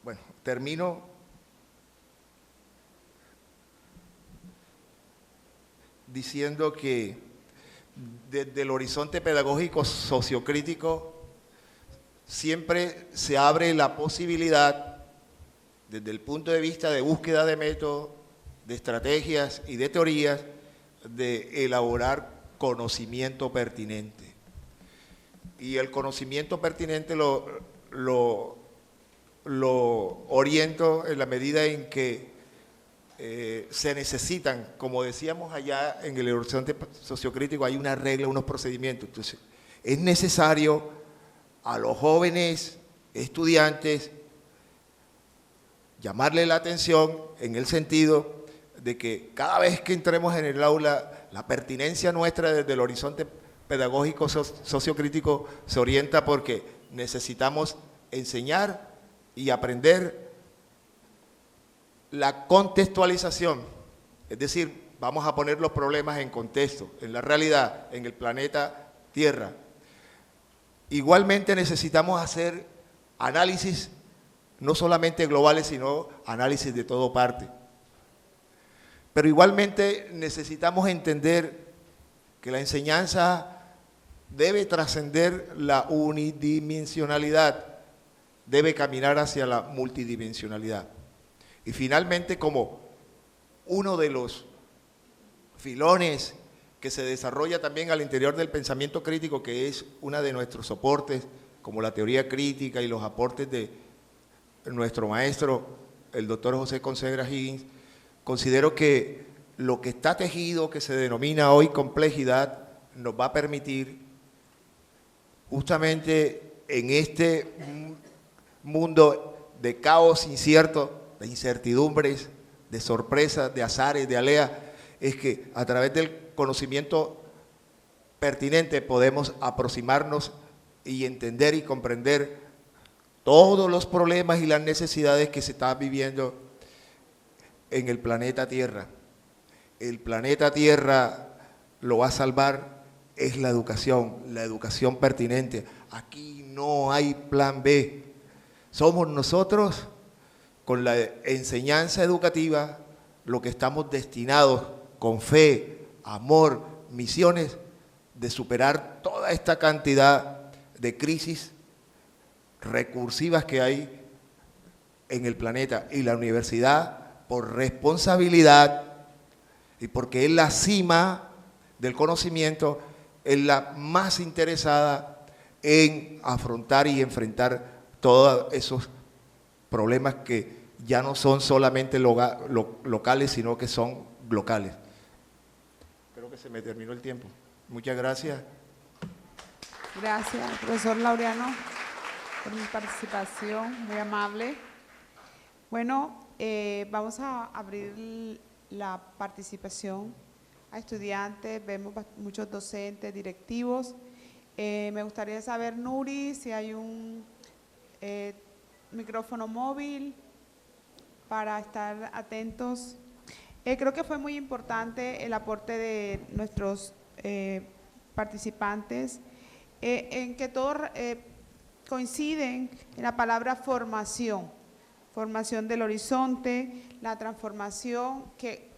S6: Bueno, termino diciendo que desde el horizonte pedagógico sociocrítico siempre se abre la posibilidad, desde el punto de vista de búsqueda de métodos, de estrategias y de teorías, de elaborar conocimiento pertinente. Y el conocimiento pertinente lo oriento en la medida en que se necesitan, como decíamos allá en el horizonte sociocrítico, hay una regla, unos procedimientos. Entonces, es necesario a los jóvenes estudiantes llamarle la atención en el sentido de que cada vez que entremos en el aula, la pertinencia nuestra desde el horizonte pedagógico sociocrítico se orienta porque necesitamos enseñar y aprender la contextualización, es decir, vamos a poner los problemas en contexto, en la realidad, en el planeta Tierra. Igualmente necesitamos hacer análisis no solamente globales, sino análisis de todo parte. Pero igualmente necesitamos entender que la enseñanza debe trascender la unidimensionalidad, debe caminar hacia la multidimensionalidad. Y finalmente, como uno de los filones que se desarrolla también al interior del pensamiento crítico, que es uno de nuestros soportes, como la teoría crítica y los aportes de nuestro maestro, el doctor José Consuegra Higgins, considero que lo que está tejido, que se denomina hoy complejidad, nos va a permitir justamente en este mundo de caos incierto, de incertidumbres, de sorpresas, de azares, de aleas, es que a través del conocimiento pertinente podemos aproximarnos y entender y comprender todos los problemas y las necesidades que se están viviendo en el planeta Tierra. El planeta Tierra lo va a salvar es la educación pertinente. Aquí no hay plan B. Somos nosotros, con la enseñanza educativa, lo que estamos destinados, con fe, amor, misiones, de superar toda esta cantidad de crisis recursivas que hay en el planeta. Y la universidad, por responsabilidad y porque es la cima del conocimiento, es la más interesada en afrontar y enfrentar todos esos problemas que ya no son solamente locales, sino que son globales. Creo que se me terminó el tiempo. Muchas gracias.
S2: Gracias, profesor Laureano, por mi participación, muy amable. Bueno, vamos a abrir la participación a estudiantes, vemos muchos docentes, directivos. Me gustaría saber, Nuri, si hay un micrófono móvil para estar atentos. Creo que fue muy importante el aporte de nuestros participantes, en que todos coinciden en la palabra formación, formación del horizonte, la transformación que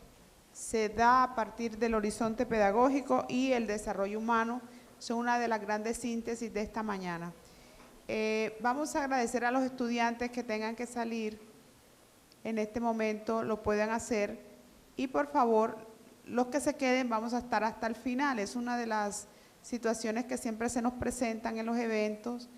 S2: se da a partir del horizonte pedagógico y el desarrollo humano, son una de las grandes síntesis de esta mañana. Vamos a agradecer a los estudiantes que tengan que salir en este momento, lo puedan hacer, y por favor, los que se queden vamos a estar hasta el final. Es una de las situaciones que siempre se nos presentan en los eventos,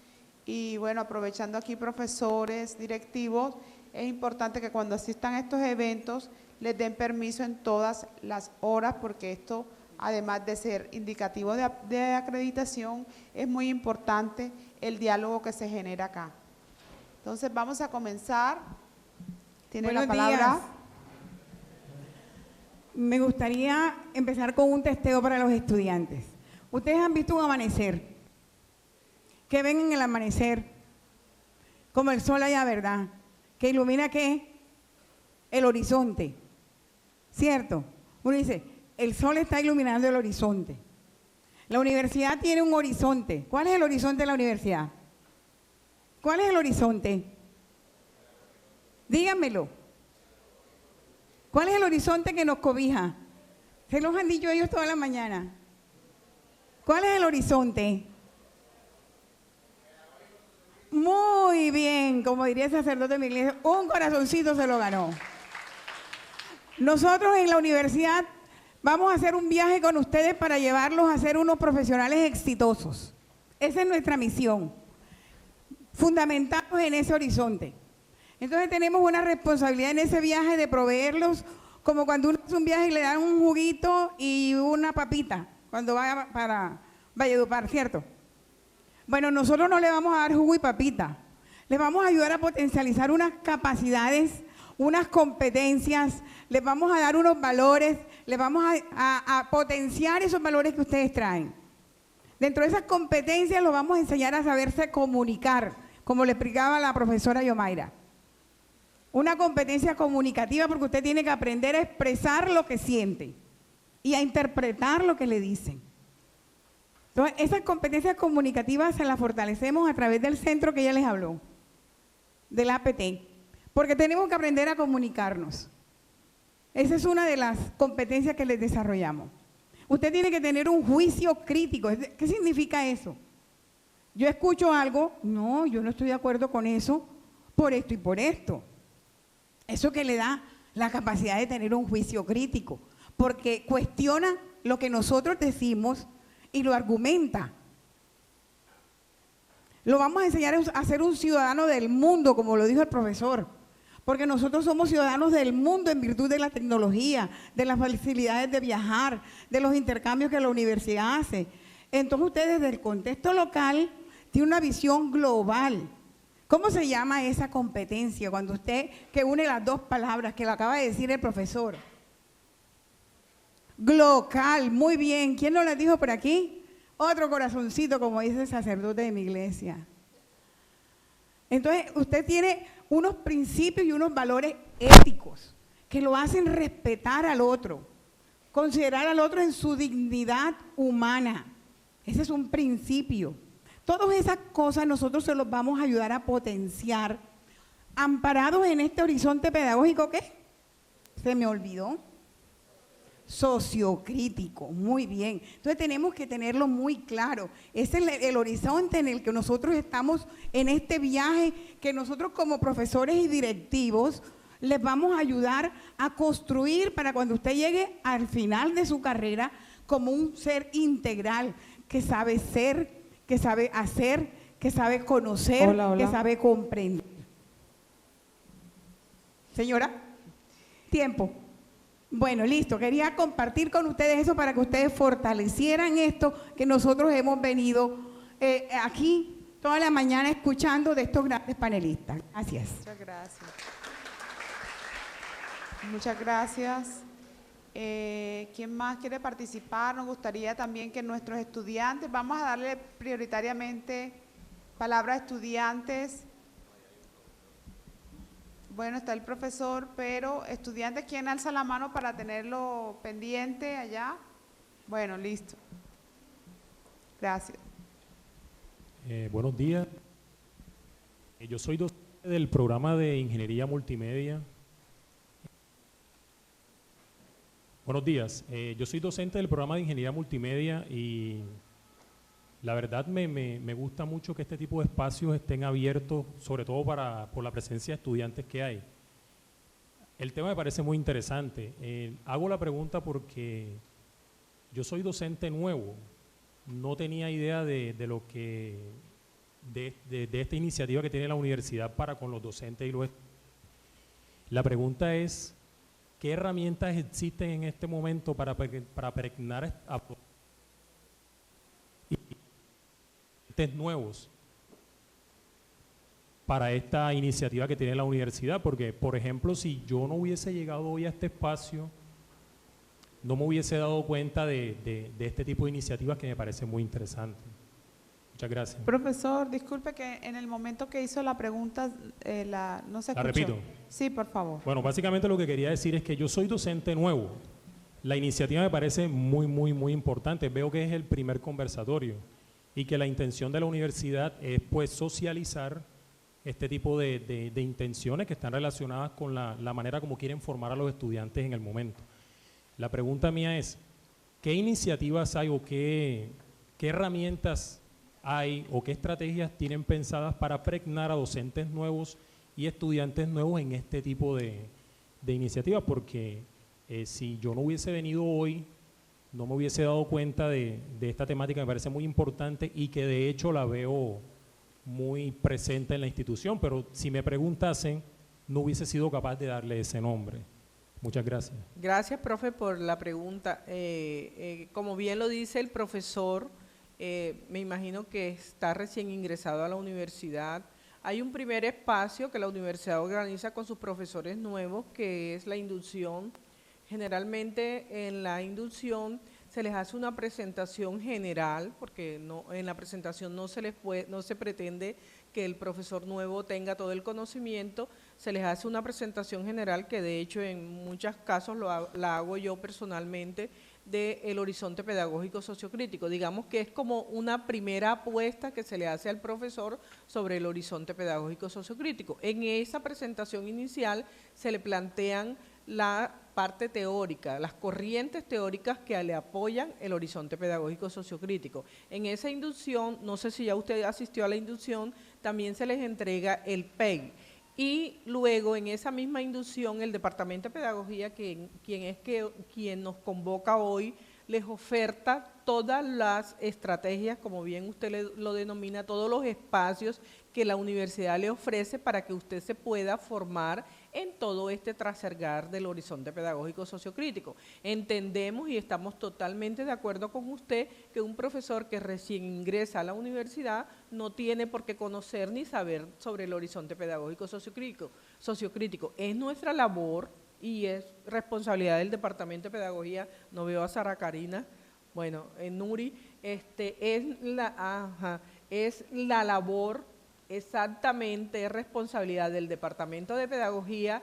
S2: y bueno, aprovechando aquí profesores, directivos, es importante que cuando asistan a estos eventos les den permiso en todas las horas, porque esto, además de ser indicativo de acreditación, es muy importante el diálogo que se genera acá. Entonces vamos a comenzar. Tiene la palabra.
S7: Buenos días. Me gustaría empezar con un testeo para los estudiantes. Ustedes han visto un amanecer. ¿Qué ven en el amanecer? Como el sol allá, ¿verdad? ¿Que ilumina qué? El horizonte. ¿Cierto? Uno dice, el sol está iluminando el horizonte. La universidad tiene un horizonte. ¿Cuál es el horizonte de la universidad? ¿Cuál es el horizonte? Díganmelo. ¿Cuál es el horizonte que nos cobija? Se los han dicho ellos toda la mañana. ¿Cuál es el horizonte? Muy bien, como diría el sacerdote de mi iglesia, un corazoncito se lo ganó. Nosotros en la universidad vamos a hacer un viaje con ustedes para llevarlos a ser unos profesionales exitosos. Esa es nuestra misión, fundamentados en ese horizonte. Entonces tenemos una responsabilidad en ese viaje de proveerlos, como cuando uno hace un viaje y le dan un juguito y una papita, cuando va para Valledupar, ¿cierto? Bueno, nosotros no le vamos a dar jugo y papita, les vamos a ayudar a potencializar unas capacidades, unas competencias, les vamos a dar unos valores, les vamos a potenciar esos valores que ustedes traen. Dentro de esas competencias los vamos a enseñar a saberse comunicar, como le explicaba la profesora Yomaira. Una competencia comunicativa porque usted tiene que aprender a expresar lo que siente y a interpretar lo que le dicen. Entonces, esas competencias comunicativas se las fortalecemos a través del centro que ella les habló, del APT, porque tenemos que aprender a comunicarnos. Esa es una de las competencias que les desarrollamos. Usted tiene que tener un juicio crítico. ¿Qué significa eso? Yo escucho algo, no, yo no estoy de acuerdo con eso, por esto y por esto. Eso que le da la capacidad de tener un juicio crítico, porque cuestiona lo que nosotros decimos y lo argumenta. Lo vamos a enseñar a ser un ciudadano del mundo, como lo dijo el profesor, porque nosotros somos ciudadanos del mundo en virtud de la tecnología, de las facilidades de viajar, de los intercambios que la universidad hace. Entonces usted desde el contexto local tiene una visión global. ¿Cómo se llama esa competencia cuando usted que une las dos palabras que lo acaba de decir el profesor? Glocal, muy bien. ¿Quién nos lo dijo por aquí? Otro corazoncito, como dice el sacerdote de mi iglesia. Entonces, usted tiene unos principios y unos valores éticos que lo hacen respetar al otro, considerar al otro en su dignidad humana. Ese es un principio. Todas esas cosas nosotros se los vamos a ayudar a potenciar, amparados en este horizonte pedagógico que se me olvidó. Sociocrítico, muy bien. Entonces tenemos que tenerlo muy claro. Ese es el horizonte en el que nosotros estamos en este viaje, que nosotros como profesores y directivos les vamos a ayudar a construir para cuando usted llegue al final de su carrera como un ser integral, que sabe ser, que sabe hacer, que sabe conocer,
S2: Hola.
S7: que sabe comprender. Señora, tiempo. Bueno, listo. Quería compartir con ustedes eso para que ustedes fortalecieran esto que nosotros hemos venido aquí toda la mañana escuchando de estos grandes panelistas. Gracias.
S2: Muchas gracias. Muchas gracias. ¿Quién más quiere participar? Nos gustaría también que nuestros estudiantes, vamos a darle prioritariamente palabra a estudiantes. Bueno, está el profesor, pero estudiantes, ¿quién alza la mano para tenerlo pendiente allá? Bueno, listo. Gracias.
S8: Buenos días. Yo soy docente del programa de Ingeniería Multimedia. Buenos días. Yo soy docente del programa de Ingeniería Multimedia y la verdad me gusta mucho que este tipo de espacios estén abiertos, sobre todo por la presencia de estudiantes que hay. El tema me parece muy interesante. Hago la pregunta porque yo soy docente nuevo, no tenía idea de esta iniciativa que tiene la universidad para con los docentes y los estudiantes. La pregunta es, ¿qué herramientas existen en este momento para pregnar a nuevos para esta iniciativa que tiene la universidad? Porque, por ejemplo, si yo no hubiese llegado hoy a este espacio, no me hubiese dado cuenta de este tipo de iniciativas que me parece muy interesante. Muchas gracias.
S2: Profesor, disculpe que en el momento que hizo la pregunta no se escuchó.
S8: ¿La repito?
S2: Sí, por favor.
S8: Bueno, básicamente lo que quería decir es que yo soy docente nuevo. La iniciativa me parece muy importante. Veo que es el primer conversatorio y que la intención de la universidad es pues socializar este tipo de intenciones que están relacionadas con la manera como quieren formar a los estudiantes en el momento. La pregunta mía es, ¿qué iniciativas hay o qué herramientas hay o qué estrategias tienen pensadas para pregnar a docentes nuevos y estudiantes nuevos en este tipo de iniciativas? Porque si yo no hubiese venido hoy, no me hubiese dado cuenta de esta temática, me parece muy importante y que de hecho la veo muy presente en la institución, pero si me preguntasen, no hubiese sido capaz de darle ese nombre. Muchas gracias.
S1: Gracias, profe, por la pregunta. Como bien lo dice el profesor, me imagino que está recién ingresado a la universidad. Hay un primer espacio que la universidad organiza con sus profesores nuevos, que es la inducción. Generalmente en la inducción se les hace una presentación general, porque en la presentación no se pretende que el profesor nuevo tenga todo el conocimiento, se les hace una presentación general que de hecho en muchos casos la hago yo personalmente, del horizonte pedagógico sociocrítico. Digamos que es como una primera apuesta que se le hace al profesor sobre el horizonte pedagógico sociocrítico. En esa presentación inicial se le plantean la parte teórica, las corrientes teóricas que le apoyan el horizonte pedagógico sociocrítico. En esa inducción, no sé si ya usted asistió a la inducción, también se les entrega el PEG. Y luego en esa misma inducción el Departamento de Pedagogía, quien nos convoca hoy, les oferta todas las estrategias, como bien usted lo denomina, todos los espacios que la universidad le ofrece para que usted se pueda formar en todo este trasegar del horizonte pedagógico sociocrítico. Entendemos y estamos totalmente de acuerdo con usted que un profesor que recién ingresa a la universidad no tiene por qué conocer ni saber sobre el horizonte pedagógico sociocrítico. Es nuestra labor y es responsabilidad del Departamento de Pedagogía, no veo a Sara Karina, bueno, Nuri, es la labor, exactamente, es responsabilidad del Departamento de Pedagogía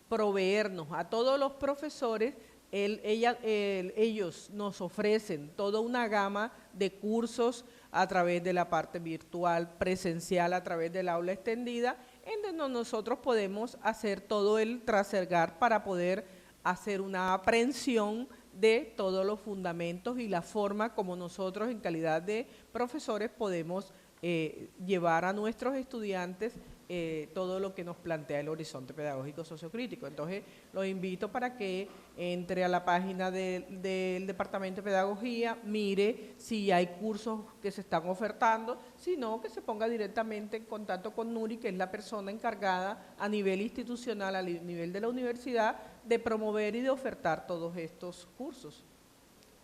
S1: proveernos a todos los profesores, ellos nos ofrecen toda una gama de cursos a través de la parte virtual, presencial, a través del aula extendida, en donde nosotros podemos hacer todo el trasegar para poder hacer una aprehensión de todos los fundamentos y la forma como nosotros en calidad de profesores podemos llevar a nuestros estudiantes todo lo que nos plantea el horizonte pedagógico sociocrítico. Entonces, los invito para que entre a la página del Departamento de Pedagogía, mire si hay cursos que se están ofertando, si no, que se ponga directamente en contacto con Nuri, que es la persona encargada a nivel institucional, a nivel de la universidad, de promover y de ofertar todos estos cursos.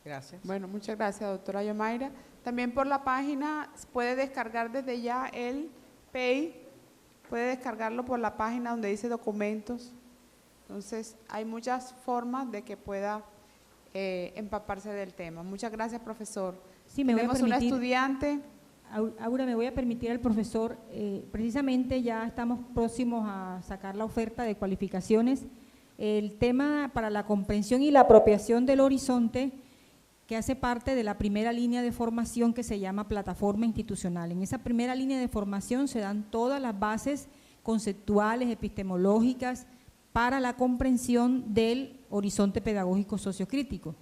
S1: Gracias.
S2: Bueno, muchas gracias, doctora Yomaira. También por la página puede descargar desde ya el PEI, puede descargarlo por la página donde dice documentos. Entonces, hay muchas formas de que pueda empaparse del tema. Muchas gracias, profesor.
S9: Sí, tenemos
S2: una estudiante.
S9: Aura, me voy a permitir al profesor, precisamente ya estamos próximos a sacar la oferta de cualificaciones. El tema para la comprensión y la apropiación del horizonte, que hace parte de la primera línea de formación que se llama plataforma institucional. En esa primera línea de formación se dan todas las bases conceptuales, epistemológicas, para la comprensión del horizonte pedagógico sociocrítico.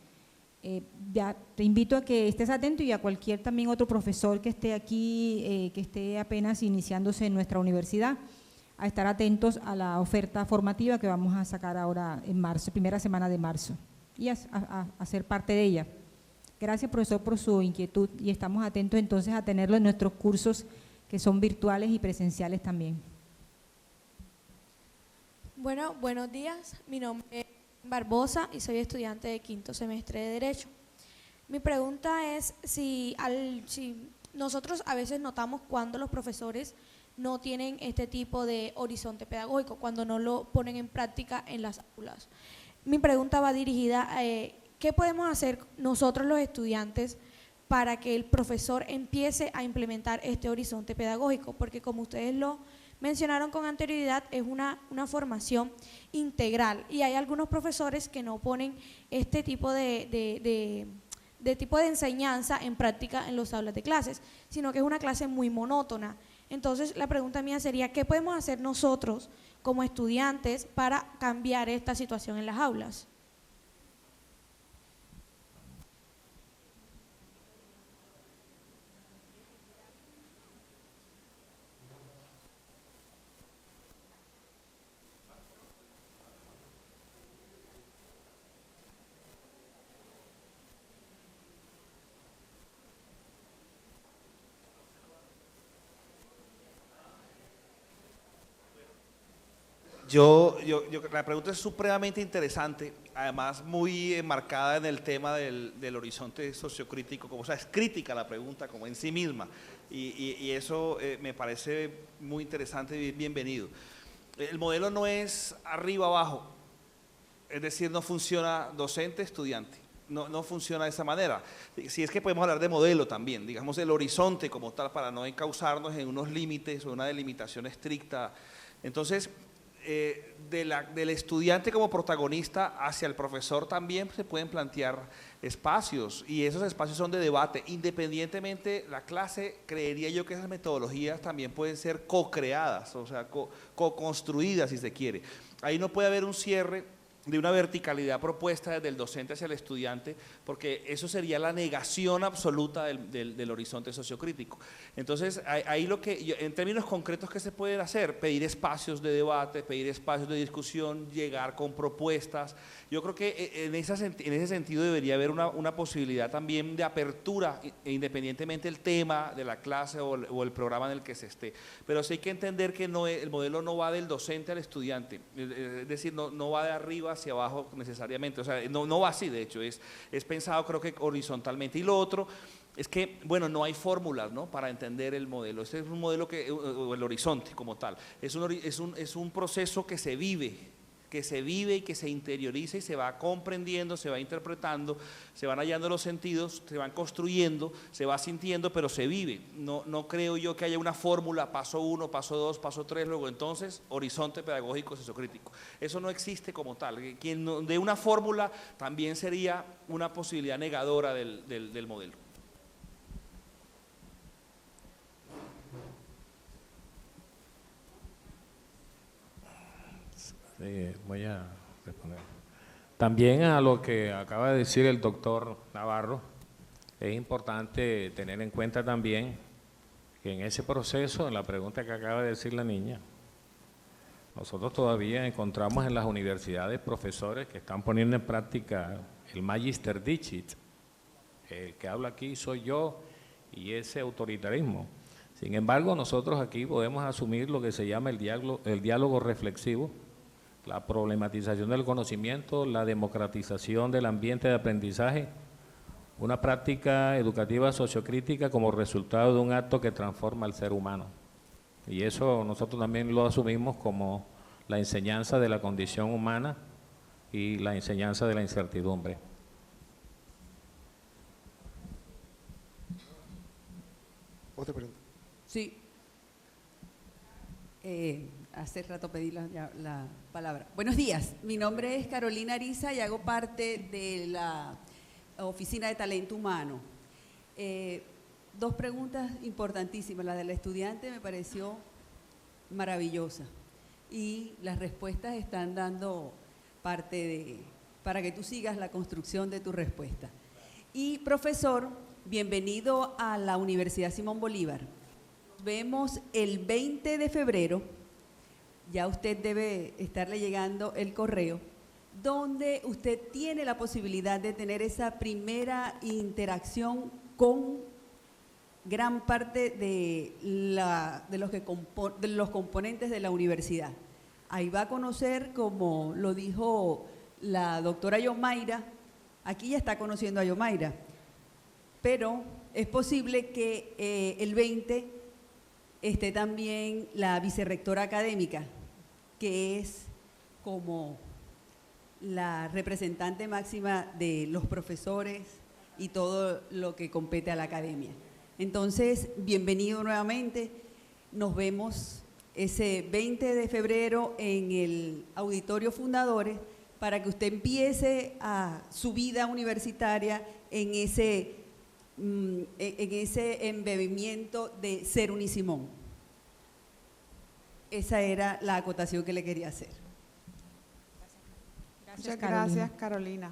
S9: Ya te invito a que estés atento y a cualquier también otro profesor que esté aquí, que esté apenas iniciándose en nuestra universidad, a estar atentos a la oferta formativa que vamos a sacar ahora en marzo, primera semana de marzo, y a ser parte de ella. Gracias, profesor, por su inquietud y estamos atentos entonces a tenerlo en nuestros cursos que son virtuales y presenciales también.
S10: Bueno, buenos días. Mi nombre es Barbosa y soy estudiante de quinto semestre de Derecho. Mi pregunta es si nosotros a veces notamos cuando los profesores no tienen este tipo de horizonte pedagógico, cuando no lo ponen en práctica en las aulas. Mi pregunta va dirigida a ¿qué podemos hacer nosotros los estudiantes para que el profesor empiece a implementar este horizonte pedagógico? Porque como ustedes lo mencionaron con anterioridad, es una formación integral y hay algunos profesores que no ponen este tipo de enseñanza en práctica en los aulas de clases, sino que es una clase muy monótona. Entonces, la pregunta mía sería, ¿qué podemos hacer nosotros como estudiantes para cambiar esta situación en las aulas?
S4: La pregunta es supremamente interesante, además muy enmarcada en el tema del horizonte sociocrítico, o sea, es crítica la pregunta como en sí misma, y eso me parece muy interesante y bienvenido. El modelo no es arriba-abajo, es decir, no funciona docente-estudiante, no funciona de esa manera. Si es que podemos hablar de modelo también, digamos el horizonte como tal, para no encauzarnos en unos límites o una delimitación estricta. Entonces, del estudiante como protagonista hacia el profesor también se pueden plantear espacios, y esos espacios son de debate. Independientemente la clase, creería yo que esas metodologías también pueden ser co-creadas, o sea, co-construidas si se quiere. Ahí no puede haber un cierre de una verticalidad propuesta desde el docente hacia el estudiante, porque eso sería la negación absoluta del horizonte sociocrítico. Entonces, ahí en términos concretos, ¿qué se puede hacer? Pedir espacios de debate, pedir espacios de discusión, llegar con propuestas. Yo creo que en ese sentido debería haber una posibilidad también de apertura, independientemente del tema de la clase o el programa en el que se esté. Pero sí hay que entender que el modelo no va del docente al estudiante, es decir, no va de arriba hacia abajo necesariamente, o sea, no va así, de hecho, es pensado creo que horizontalmente. Y lo otro es que, bueno, no hay fórmulas, ¿no?, para entender el modelo. Este es un modelo o el horizonte como tal, es un proceso que se vive y que se interioriza y se va comprendiendo, se va interpretando, se van hallando los sentidos, se van construyendo, se va sintiendo, pero se vive. No creo yo que haya una fórmula, paso 1, paso 2, paso 3, luego entonces horizonte pedagógico sociocrítico. Eso no existe como tal. Quien dé una fórmula también sería una posibilidad negadora del modelo.
S5: Sí, voy a responder. También a lo que acaba de decir el doctor Navarro, es importante tener en cuenta también que en ese proceso, en la pregunta que acaba de decir la niña, nosotros todavía encontramos en las universidades profesores que están poniendo en práctica el Magister Dicit. El que habla aquí soy yo y ese autoritarismo. Sin embargo, nosotros aquí podemos asumir lo que se llama el diálogo reflexivo, la problematización del conocimiento, la democratización del ambiente de aprendizaje, una práctica educativa sociocrítica como resultado de un acto que transforma al ser humano. Y eso nosotros también lo asumimos como la enseñanza de la condición humana y la enseñanza de la incertidumbre.
S6: Otra pregunta.
S11: Sí. Hace rato pedí la palabra. Buenos días, mi nombre es Carolina Ariza y hago parte de la Oficina de Talento Humano. Dos preguntas importantísimas. La del estudiante me pareció maravillosa y las respuestas están dando para que tú sigas la construcción de tu respuesta. Y profesor, bienvenido a la Universidad Simón Bolívar. Nos vemos el 20 de febrero, ya usted debe estarle llegando el correo, donde usted tiene la posibilidad de tener esa primera interacción con gran parte de los componentes de la universidad. Ahí va a conocer, como lo dijo la doctora Yomaira, aquí ya está conociendo a Yomaira, pero es posible que el 20 esté también la vicerrectora académica, que es como la representante máxima de los profesores y todo lo que compete a la academia. Entonces, bienvenido nuevamente. Nos vemos ese 20 de febrero en el Auditorio Fundadores para que usted empiece su vida universitaria en ese embebimiento de ser Unisimón. Esa era la acotación que le quería hacer.
S2: Muchas gracias, Carolina.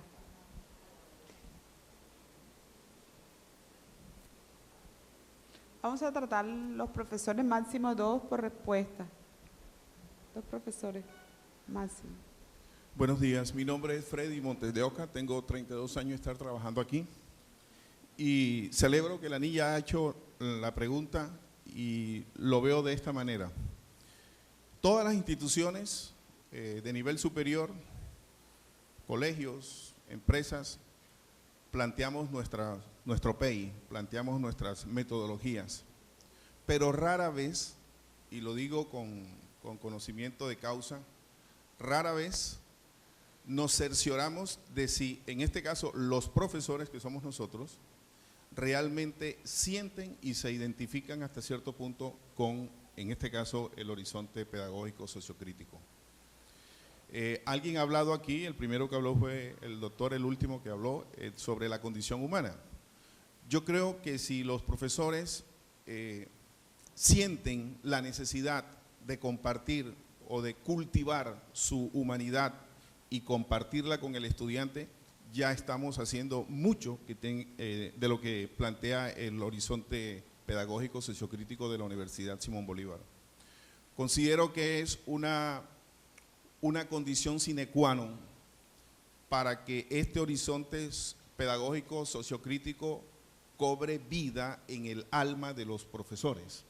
S2: Vamos a tratar los profesores máximo 2 por respuesta. 2 profesores máximo.
S12: Buenos días, mi nombre es Freddy Montes de Oca, tengo 32 años de estar trabajando aquí y celebro que la niña ha hecho la pregunta y lo veo de esta manera. Todas las instituciones de nivel superior, colegios, empresas, planteamos nuestro PEI, planteamos nuestras metodologías, pero rara vez, y lo digo con conocimiento de causa, rara vez nos cercioramos de si, en este caso, los profesores, que somos nosotros, realmente sienten y se identifican hasta cierto punto con, en este caso, el horizonte pedagógico sociocrítico. Alguien ha hablado aquí, el primero que habló fue el doctor, el último que habló, sobre la condición humana. Yo creo que si los profesores sienten la necesidad de compartir o de cultivar su humanidad y compartirla con el estudiante, ya estamos haciendo mucho de lo que plantea el horizonte pedagógico sociocrítico de la Universidad Simón Bolívar. Considero que es una condición sine qua non para que este horizonte pedagógico sociocrítico cobre vida en el alma de los profesores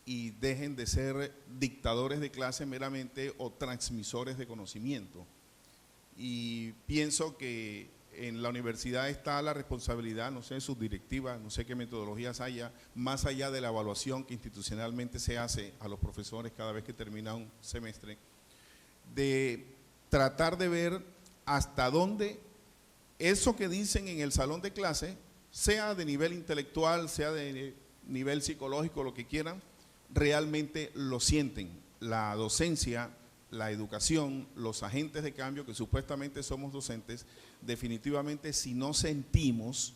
S12: y dejen de ser dictadores de clase meramente o transmisores de conocimiento. Y pienso que en la universidad está la responsabilidad, no sé, sus directivas, no sé qué metodologías haya, más allá de la evaluación que institucionalmente se hace a los profesores cada vez que termina un semestre, de tratar de ver hasta dónde eso que dicen en el salón de clase, sea de nivel intelectual, sea de nivel psicológico, lo que quieran, realmente lo sienten. La docencia, la educación, los agentes de cambio que supuestamente somos docentes, definitivamente si no sentimos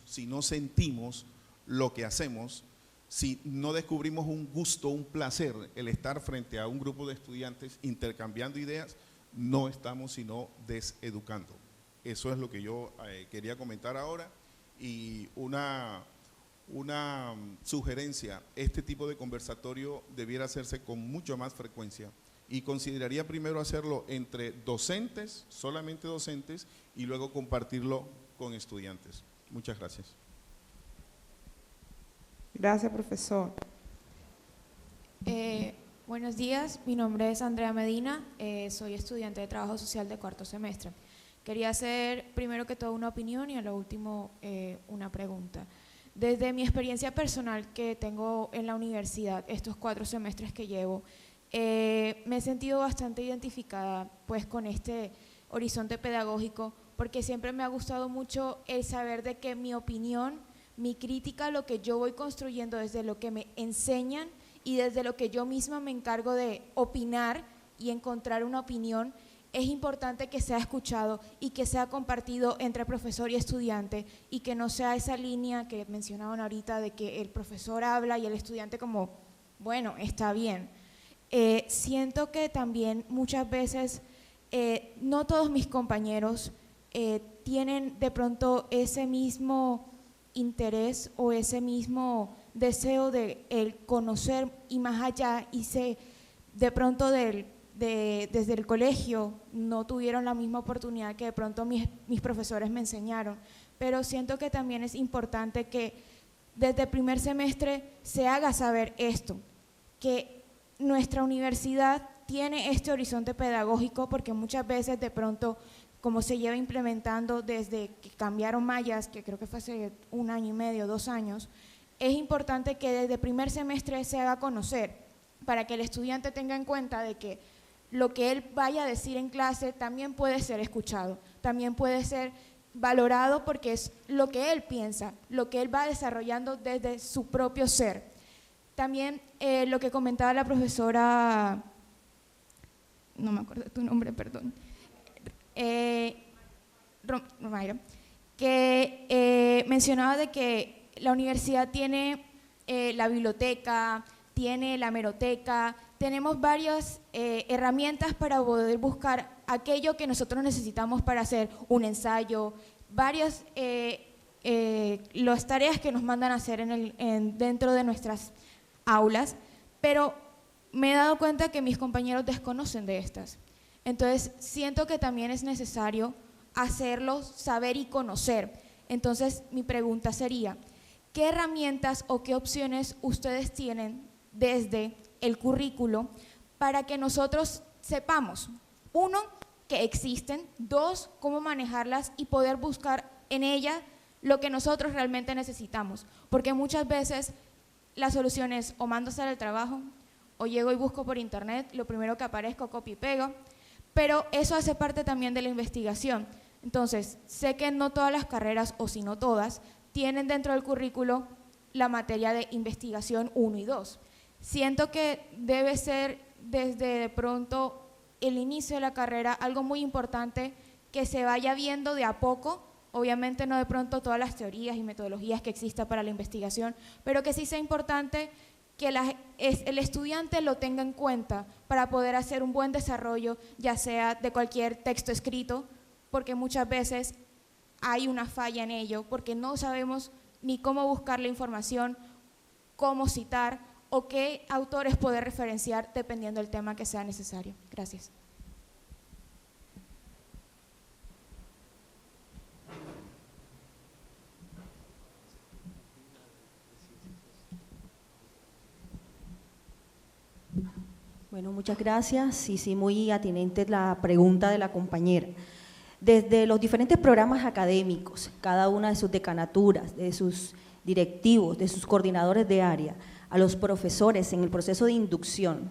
S12: lo que hacemos, si no descubrimos un gusto, un placer, el estar frente a un grupo de estudiantes intercambiando ideas, no estamos sino deseducando. Eso es lo que yo quería comentar ahora. Y una sugerencia, este tipo de conversatorio debiera hacerse con mucho más frecuencia y consideraría primero hacerlo entre docentes, solamente docentes, y luego compartirlo con estudiantes. Muchas gracias.
S2: Gracias, profesor.
S10: Buenos días, mi nombre es Andrea Medina, soy estudiante de Trabajo Social de cuarto semestre. Quería hacer primero que todo una opinión y a lo último una pregunta. Desde mi experiencia personal que tengo en la universidad, estos 4 semestres que llevo, me he sentido bastante identificada pues con este horizonte pedagógico, porque siempre me ha gustado mucho el saber de que mi opinión, mi crítica, lo que yo voy construyendo desde lo que me enseñan y desde lo que yo misma me encargo de opinar y encontrar una opinión, es importante que sea escuchado y que sea compartido entre profesor y estudiante y que no sea esa línea que mencionaban ahorita de que el profesor habla y el estudiante como, bueno, está bien. Siento que también muchas veces no todos mis compañeros tienen de pronto ese mismo interés o ese mismo deseo de el conocer y más allá y de pronto desde el colegio no tuvieron la misma oportunidad que de pronto mis profesores me enseñaron, pero siento que también es importante que desde el primer semestre se haga saber esto, que nuestra universidad tiene este horizonte pedagógico, porque muchas veces de pronto, como se lleva implementando desde que cambiaron mallas, que creo que fue hace 1 año y medio, 2 años, es importante que desde el primer semestre se haga conocer, para que el estudiante tenga en cuenta de que lo que él vaya a decir en clase también puede ser escuchado, también puede ser valorado porque es lo que él piensa, lo que él va desarrollando desde su propio ser. También lo que comentaba la profesora, no me acuerdo tu nombre, perdón, Romaira, que mencionaba de que la universidad tiene la biblioteca, tiene la hemeroteca, tenemos varias herramientas para poder buscar aquello que nosotros necesitamos para hacer un ensayo, varias las tareas que nos mandan a hacer dentro de nuestras aulas, pero me he dado cuenta que mis compañeros desconocen de estas. Entonces, siento que también es necesario hacerlo, saber y conocer. Entonces, mi pregunta sería, ¿qué herramientas o qué opciones ustedes tienen desde el currículo para que nosotros sepamos, 1, que existen, 2, cómo manejarlas y poder buscar en ellas lo que nosotros realmente necesitamos? Porque muchas veces la solución es o mando a hacer el trabajo, o llego y busco por internet, lo primero que aparezco copio y pego, pero eso hace parte también de la investigación. Entonces, sé que no todas las carreras, o si no todas, tienen dentro del currículo la materia de investigación 1 y 2. Siento que debe ser desde de pronto el inicio de la carrera algo muy importante que se vaya viendo de a poco, obviamente no de pronto todas las teorías y metodologías que exista para la investigación, pero que sí sea importante que el estudiante lo tenga en cuenta para poder hacer un buen desarrollo, ya sea de cualquier texto escrito, porque muchas veces hay una falla en ello, porque no sabemos ni cómo buscar la información, cómo citar o qué autores poder referenciar dependiendo del tema que sea necesario. Gracias.
S3: Bueno, muchas gracias. Y sí, muy atinente la pregunta de la compañera. Desde los diferentes programas académicos, cada una de sus decanaturas, de sus directivos, de sus coordinadores de área, a los profesores en el proceso de inducción,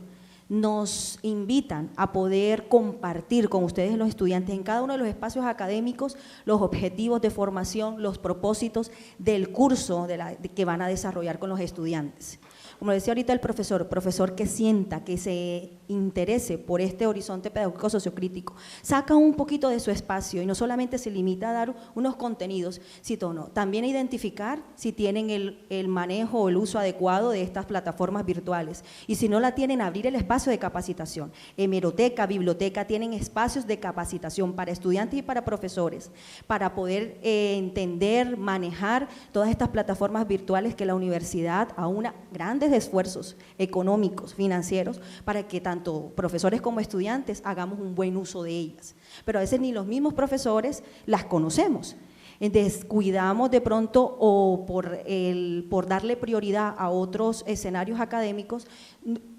S3: nos invitan a poder compartir con ustedes los estudiantes en cada uno de los espacios académicos los objetivos de formación, los propósitos del curso que van a desarrollar con los estudiantes. Como decía ahorita el profesor que sienta, que se interese por este horizonte pedagógico sociocrítico, saca un poquito de su espacio y no solamente se limita a dar unos contenidos, sino también a identificar si tienen el manejo o el uso adecuado de estas plataformas virtuales, y si no la tienen, abrir el espacio de capacitación. Hemeroteca, biblioteca tienen espacios de capacitación para estudiantes y para profesores, para poder entender, manejar todas estas plataformas virtuales que la universidad aúna grandes esfuerzos económicos, financieros, para que tanto profesores como estudiantes hagamos un buen uso de ellas. Pero a veces ni los mismos profesores las conocemos. Descuidamos de pronto o por darle prioridad a otros escenarios académicos,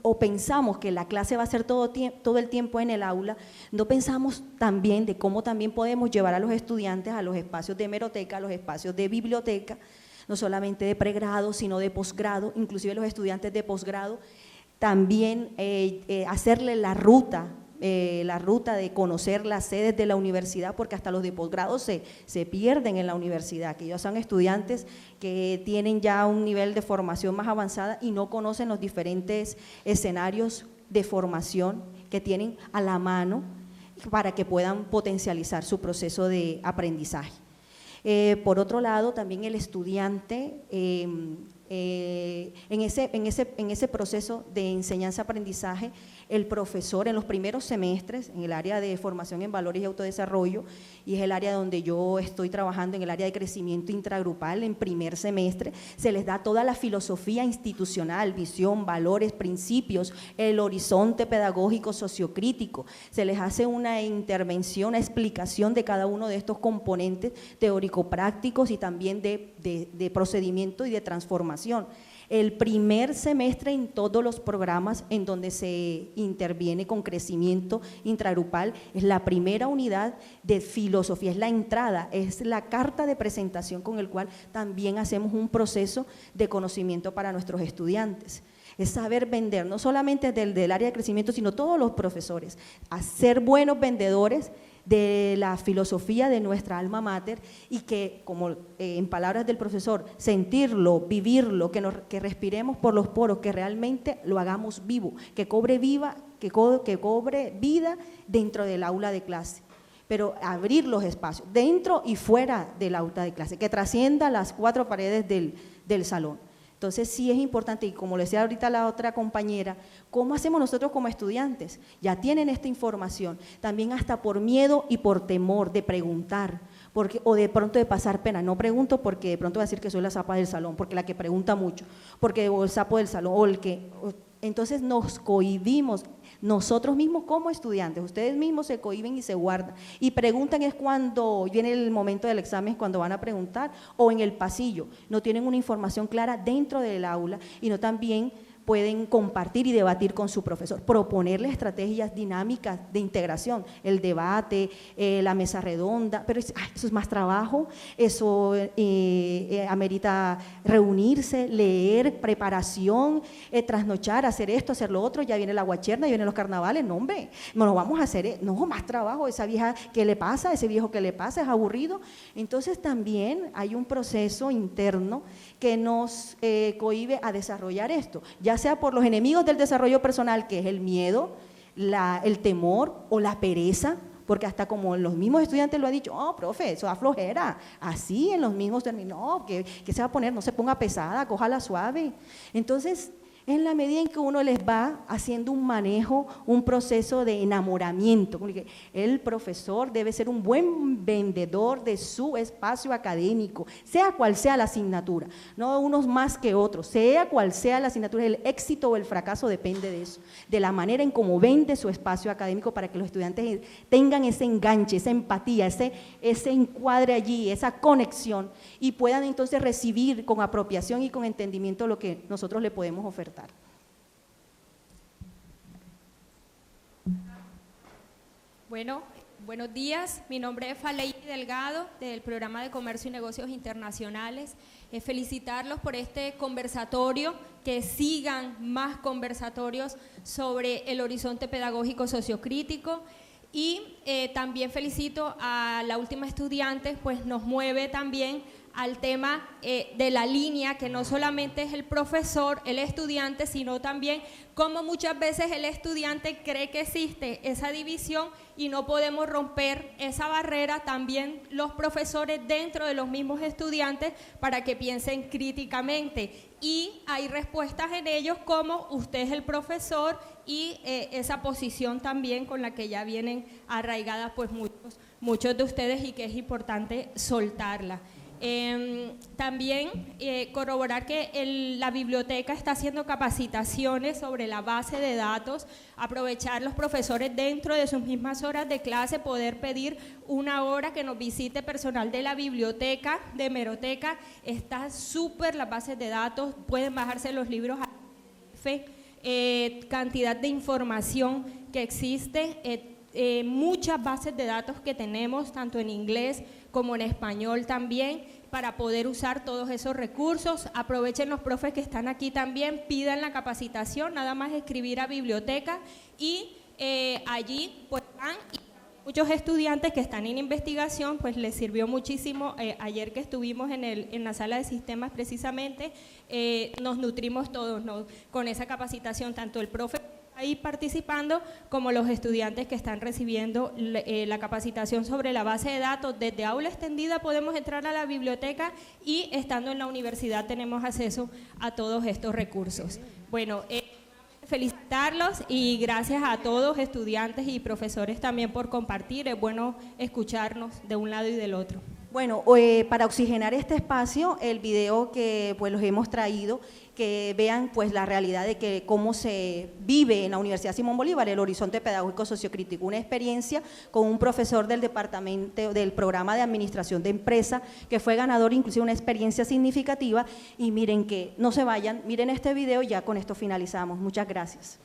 S3: o pensamos que la clase va a ser todo el tiempo en el aula, no pensamos también de cómo también podemos llevar a los estudiantes a los espacios de hemeroteca, a los espacios de biblioteca, no solamente de pregrado, sino de posgrado, inclusive los estudiantes de posgrado, también hacerle la ruta de conocer las sedes de la universidad, porque hasta los de posgrado se pierden en la universidad, que ellos son estudiantes que tienen ya un nivel de formación más avanzada y no conocen los diferentes escenarios de formación que tienen a la mano para que puedan potencializar su proceso de aprendizaje. Por otro lado, también el estudiante en ese proceso de enseñanza-aprendizaje, el profesor en los primeros semestres, en el área de formación en valores y autodesarrollo, y es el área donde yo estoy trabajando, en el área de crecimiento intragrupal, en primer semestre, se les da toda la filosofía institucional, visión, valores, principios, el horizonte pedagógico sociocrítico, se les hace una intervención, una explicación de cada uno de estos componentes teórico-prácticos y también de procedimiento y de transformación. El primer semestre en todos los programas en donde se interviene con crecimiento intragrupal es la primera unidad de filosofía, es la entrada, es la carta de presentación con el cual también hacemos un proceso de conocimiento para nuestros estudiantes. Es saber vender, no solamente del área de crecimiento, sino todos los profesores, a ser buenos vendedores de la filosofía de nuestra alma mater, y que, como en palabras del profesor, sentirlo, vivirlo, que respiremos por los poros, que realmente lo hagamos vivo, que cobre vida dentro del aula de clase, pero abrir los espacios, dentro y fuera del aula de clase, que trascienda las 4 paredes del salón. Entonces sí es importante, y como le decía ahorita la otra compañera, ¿cómo hacemos nosotros como estudiantes? Ya tienen esta información, también hasta por miedo y por temor de preguntar, o de pronto de pasar pena. No pregunto porque de pronto voy a decir que soy la zapa del salón, porque la que pregunta mucho, porque o el sapo del salón, entonces nos cohibimos nosotros mismos como estudiantes, ustedes mismos se cohíben y se guardan, y preguntan es cuando viene el momento del examen, cuando van a preguntar, o en el pasillo, no tienen una información clara dentro del aula, y no también pueden compartir y debatir con su profesor, proponerle estrategias dinámicas de integración, el debate, la mesa redonda, pero eso es más trabajo, eso amerita reunirse, leer, preparación, trasnochar, hacer esto, hacer lo otro, ya viene la guacherna, ya vienen los carnavales, no hombre, no vamos a hacer, no, más trabajo, esa vieja que le pasa, ese viejo que le pasa, es aburrido. Entonces también hay un proceso interno que nos cohíbe a desarrollar esto, ya sea por los enemigos del desarrollo personal, que es el miedo, el temor o la pereza, porque hasta como los mismos estudiantes lo han dicho, oh, profe, eso da flojera, así en los mismos términos, no, que se va a poner, no se ponga pesada, cójala suave. Entonces, en la medida en que uno les va haciendo un manejo, un proceso de enamoramiento. El profesor debe ser un buen vendedor de su espacio académico, sea cual sea la asignatura, no unos más que otros, sea cual sea la asignatura, el éxito o el fracaso depende de eso, de la manera en cómo vende su espacio académico para que los estudiantes tengan ese enganche, esa empatía, ese encuadre allí, esa conexión y puedan entonces recibir con apropiación y con entendimiento lo que nosotros le podemos ofertar.
S13: Bueno, buenos días. Mi nombre es Faley Delgado, del Programa de Comercio y Negocios Internacionales. Felicitarlos por este conversatorio, que sigan más conversatorios sobre el horizonte pedagógico sociocrítico. Y también felicito a la última estudiante, pues nos mueve también al tema de la línea, que no solamente es el profesor, el estudiante, sino también cómo muchas veces el estudiante cree que existe esa división y no podemos romper esa barrera, también los profesores dentro de los mismos estudiantes, para que piensen críticamente. Y hay respuestas en ellos como usted es el profesor y esa posición también con la que ya vienen arraigadas pues muchos de ustedes y que es importante soltarla. También corroborar que la biblioteca está haciendo capacitaciones sobre la base de datos, aprovechar los profesores dentro de sus mismas horas de clase, poder pedir una hora que nos visite personal de la biblioteca, de hemeroteca. Está súper las bases de datos, pueden bajarse los libros a cantidad de información que existe, muchas bases de datos que tenemos, tanto en inglés como en español también, para poder usar todos esos recursos. Aprovechen los profes que están aquí también, pidan la capacitación, nada más escribir a biblioteca y allí pues van. Y muchos estudiantes que están en investigación, pues les sirvió muchísimo. Ayer que estuvimos en la sala de sistemas precisamente, nos nutrimos todos, ¿no?, con esa capacitación, tanto el profe ahí participando como los estudiantes que están recibiendo la capacitación sobre la base de datos. Desde aula extendida podemos entrar a la biblioteca y estando en la universidad tenemos acceso a todos estos recursos. Bueno, felicitarlos y gracias a todos, estudiantes y profesores también por compartir. Es bueno escucharnos de un lado y del otro.
S3: Bueno, para oxigenar este espacio, el video que pues los hemos traído, que vean pues la realidad de que cómo se vive en la Universidad Simón Bolívar el horizonte pedagógico sociocrítico, una experiencia con un profesor del departamento del programa de administración de empresa que fue ganador, inclusive una experiencia significativa. Y miren que no se vayan, miren este video y ya con esto finalizamos. Muchas gracias.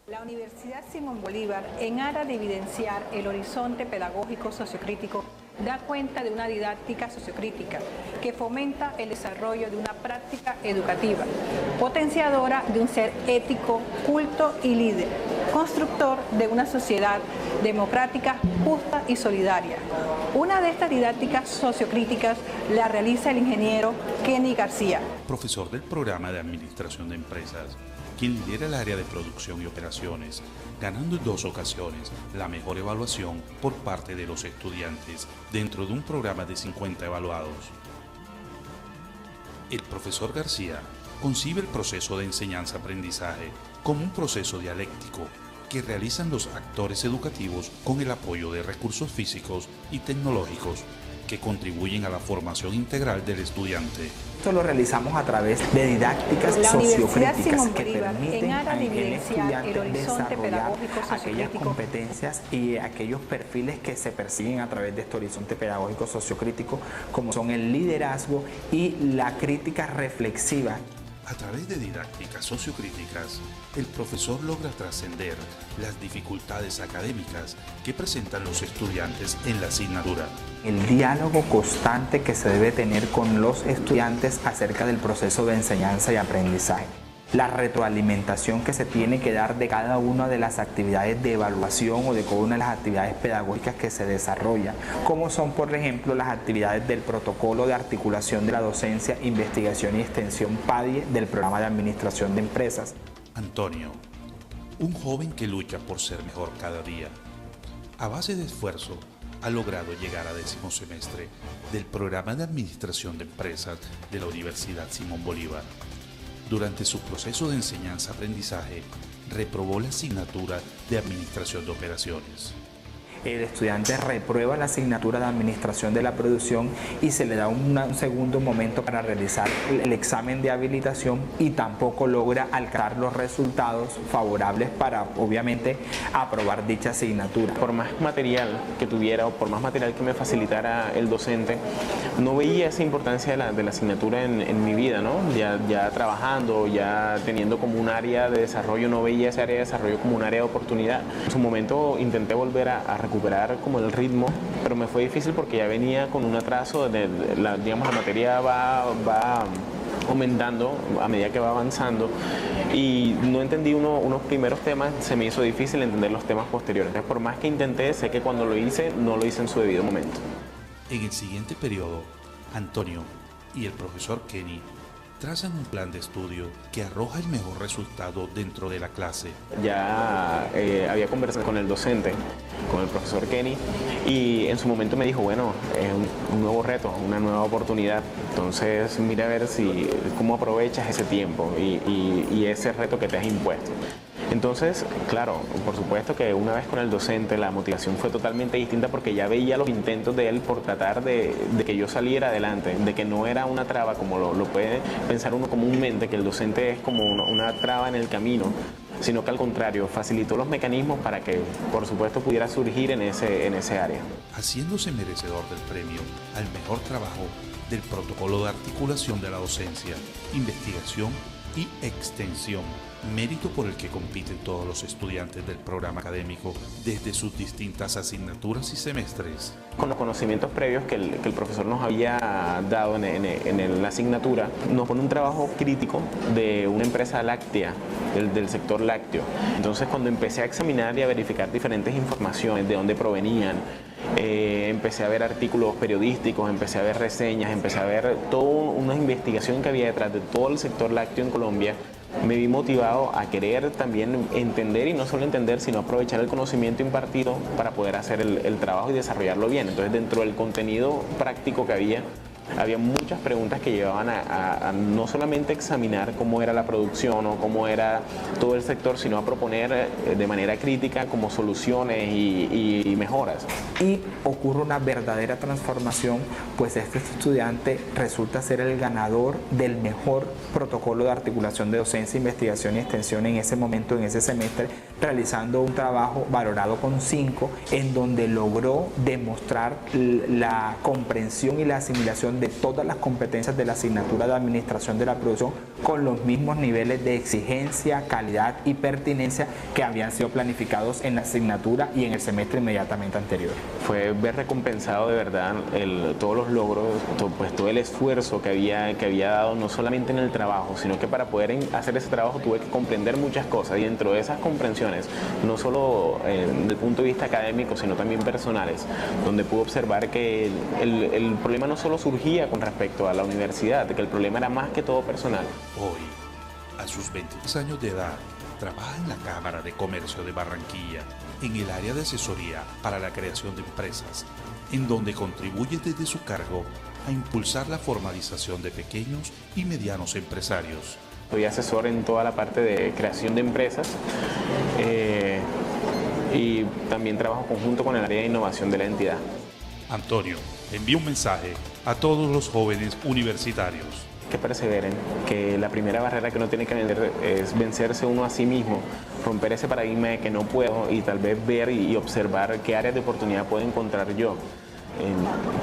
S14: La Universidad Simón Bolívar, en aras de evidenciar el horizonte pedagógico sociocrítico, da cuenta de una didáctica sociocrítica que fomenta el desarrollo de una práctica educativa, potenciadora de un ser ético, culto y líder, constructor de una sociedad democrática, justa y solidaria. Una de estas didácticas sociocríticas la realiza el ingeniero Kenny García,
S15: profesor del programa de Administración de Empresas, quien lidera el área de producción y operaciones, ganando en 2 ocasiones la mejor evaluación por parte de los estudiantes dentro de un programa de 50 evaluados. El profesor García concibe el proceso de enseñanza-aprendizaje como un proceso dialéctico que realizan los actores educativos con el apoyo de recursos físicos y tecnológicos que contribuyen a la formación integral del estudiante.
S16: Esto lo realizamos a través de didácticas sociocríticas que permiten al estudiante desarrollar aquellas competencias y aquellos perfiles que se persiguen a través de este horizonte pedagógico sociocrítico, como son el liderazgo y la crítica reflexiva.
S15: A través de didácticas sociocríticas, el profesor logra trascender las dificultades académicas que presentan los estudiantes en la asignatura.
S16: El diálogo constante que se debe tener con los estudiantes acerca del proceso de enseñanza y aprendizaje. La retroalimentación que se tiene que dar de cada una de las actividades de evaluación o de cada una de las actividades pedagógicas que se desarrollan, como son, por ejemplo, las actividades del protocolo de articulación de la docencia, investigación y extensión PADIE del programa de administración de empresas.
S15: Antonio, un joven que lucha por ser mejor cada día. A base de esfuerzo, ha logrado llegar a 10º semestre del programa de administración de empresas de la Universidad Simón Bolívar. Durante su proceso de enseñanza-aprendizaje, reprobó la asignatura de Administración de Operaciones.
S16: El estudiante reprueba la asignatura de Administración de la Producción y se le da un segundo momento para realizar el examen de habilitación y tampoco logra alcanzar los resultados favorables para, obviamente, aprobar dicha asignatura.
S17: Por más material que tuviera o por más material que me facilitara el docente, no veía esa importancia de la asignatura en mi vida, ¿no? Ya trabajando, ya teniendo como un área de desarrollo, no veía esa área de desarrollo como un área de oportunidad. En su momento intenté volver a recuperar como el ritmo, pero me fue difícil porque ya venía con un atraso, digamos, la materia va aumentando a medida que va avanzando y no entendí unos primeros temas, se me hizo difícil entender los temas posteriores. Por más que intenté, sé que cuando lo hice, no lo hice en su debido momento.
S15: En el siguiente periodo, Antonio y el profesor Kenny trazan un plan de estudio que arroja el mejor resultado dentro de la clase.
S17: Ya había conversado con el docente, con el profesor Kenny, y en su momento me dijo, bueno, es un nuevo reto, una nueva oportunidad, entonces mira a ver cómo aprovechas ese tiempo y ese reto que te has impuesto. Entonces, claro, por supuesto que una vez con el docente la motivación fue totalmente distinta porque ya veía los intentos de él por tratar de que yo saliera adelante, de que no era una traba como lo puede pensar uno comúnmente, que el docente es como una traba en el camino, sino que al contrario, facilitó los mecanismos para que, por supuesto, pudiera surgir en ese área.
S15: Haciéndose merecedor del premio al mejor trabajo del protocolo de articulación de la docencia, investigación y extensión, mérito por el que compiten todos los estudiantes del programa académico desde sus distintas asignaturas y semestres.
S17: Con los conocimientos previos que el profesor nos había dado en la asignatura, nos pone un trabajo crítico de una empresa láctea, del sector lácteo. Entonces, cuando empecé a examinar y a verificar diferentes informaciones, de dónde provenían, empecé a ver artículos periodísticos, empecé a ver reseñas, empecé a ver toda una investigación que había detrás de todo el sector lácteo en Colombia. Me vi motivado a querer también entender, y no solo entender, sino aprovechar el conocimiento impartido para poder hacer el trabajo y desarrollarlo bien. Entonces, dentro del contenido práctico que había muchas preguntas que llevaban a no solamente examinar cómo era la producción o cómo era todo el sector, sino a proponer de manera crítica como soluciones y mejoras.
S16: Y ocurre una verdadera transformación, pues este estudiante resulta ser el ganador del mejor protocolo de articulación de docencia, investigación y extensión en ese momento, en ese semestre, realizando un trabajo valorado con 5, en donde logró demostrar la comprensión y la asimilación de todas las competencias de la asignatura de administración de la producción con los mismos niveles de exigencia, calidad y pertinencia que habían sido planificados en la asignatura y en el semestre inmediatamente anterior.
S17: Fue ver recompensado de verdad todos los logros, todo el esfuerzo que había dado, no solamente en el trabajo, sino que para poder hacer ese trabajo tuve que comprender muchas cosas, y dentro de esas comprensiones, no solo desde el punto de vista académico, sino también personales, donde pude observar que el problema no solo surgía con respecto a la universidad, que el problema era más que todo personal.
S15: Hoy, a sus 23 años de edad, trabaja en la Cámara de Comercio de Barranquilla, en el área de asesoría para la creación de empresas, en donde contribuye desde su cargo a impulsar la formalización de pequeños y medianos empresarios.
S17: Soy asesor en toda la parte de creación de empresas y también trabajo conjunto con el área de innovación de la entidad.
S15: Antonio envía un mensaje a todos los jóvenes universitarios.
S17: Que perseveren, que la primera barrera que uno tiene que vencer es vencerse uno a sí mismo, romper ese paradigma de que no puedo y tal vez ver y observar qué áreas de oportunidad puedo encontrar yo.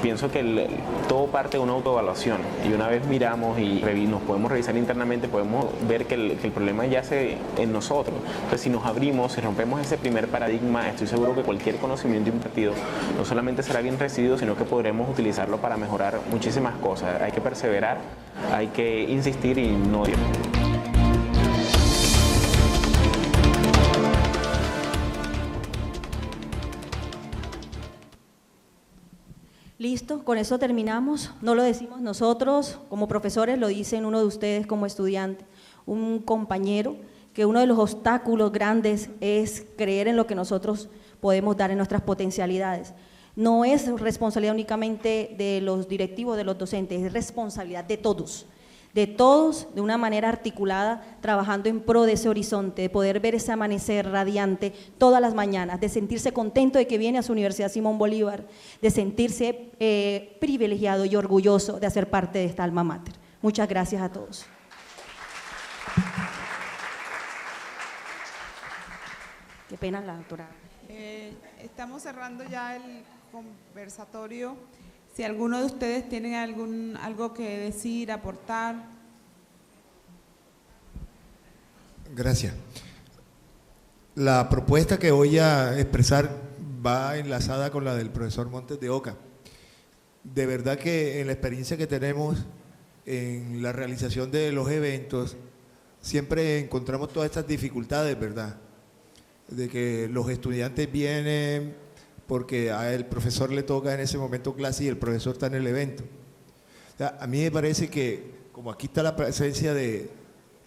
S17: Pienso que todo parte de una autoevaluación y una vez miramos y nos podemos revisar internamente, podemos ver que el problema yace en nosotros. Entonces, si nos abrimos, si rompemos ese primer paradigma, estoy seguro que cualquier conocimiento impartido no solamente será bien recibido, sino que podremos utilizarlo para mejorar muchísimas cosas. Hay que perseverar, hay que insistir y no...
S3: Listo, con eso terminamos. No lo decimos nosotros como profesores, lo dicen uno de ustedes como estudiante, un compañero, que uno de los obstáculos grandes es creer en lo que nosotros podemos dar en nuestras potencialidades. No es responsabilidad únicamente de los directivos, de los docentes, es responsabilidad de todos, de una manera articulada, trabajando en pro de ese horizonte, de poder ver ese amanecer radiante todas las mañanas, de sentirse contento de que viene a su Universidad Simón Bolívar, de sentirse privilegiado y orgulloso de hacer parte de esta alma mater. Muchas gracias a todos. Qué pena la doctora.
S2: Estamos cerrando ya el conversatorio. Si alguno de ustedes tiene algo que decir, aportar.
S6: Gracias. La propuesta que voy a expresar va enlazada con la del profesor Montes de Oca. De verdad que en la experiencia que tenemos en la realización de los eventos, siempre encontramos todas estas dificultades, ¿verdad? De que los estudiantes vienen porque a el profesor le toca en ese momento clase y el profesor está en el evento. O sea, a mí me parece que, como aquí está la presencia de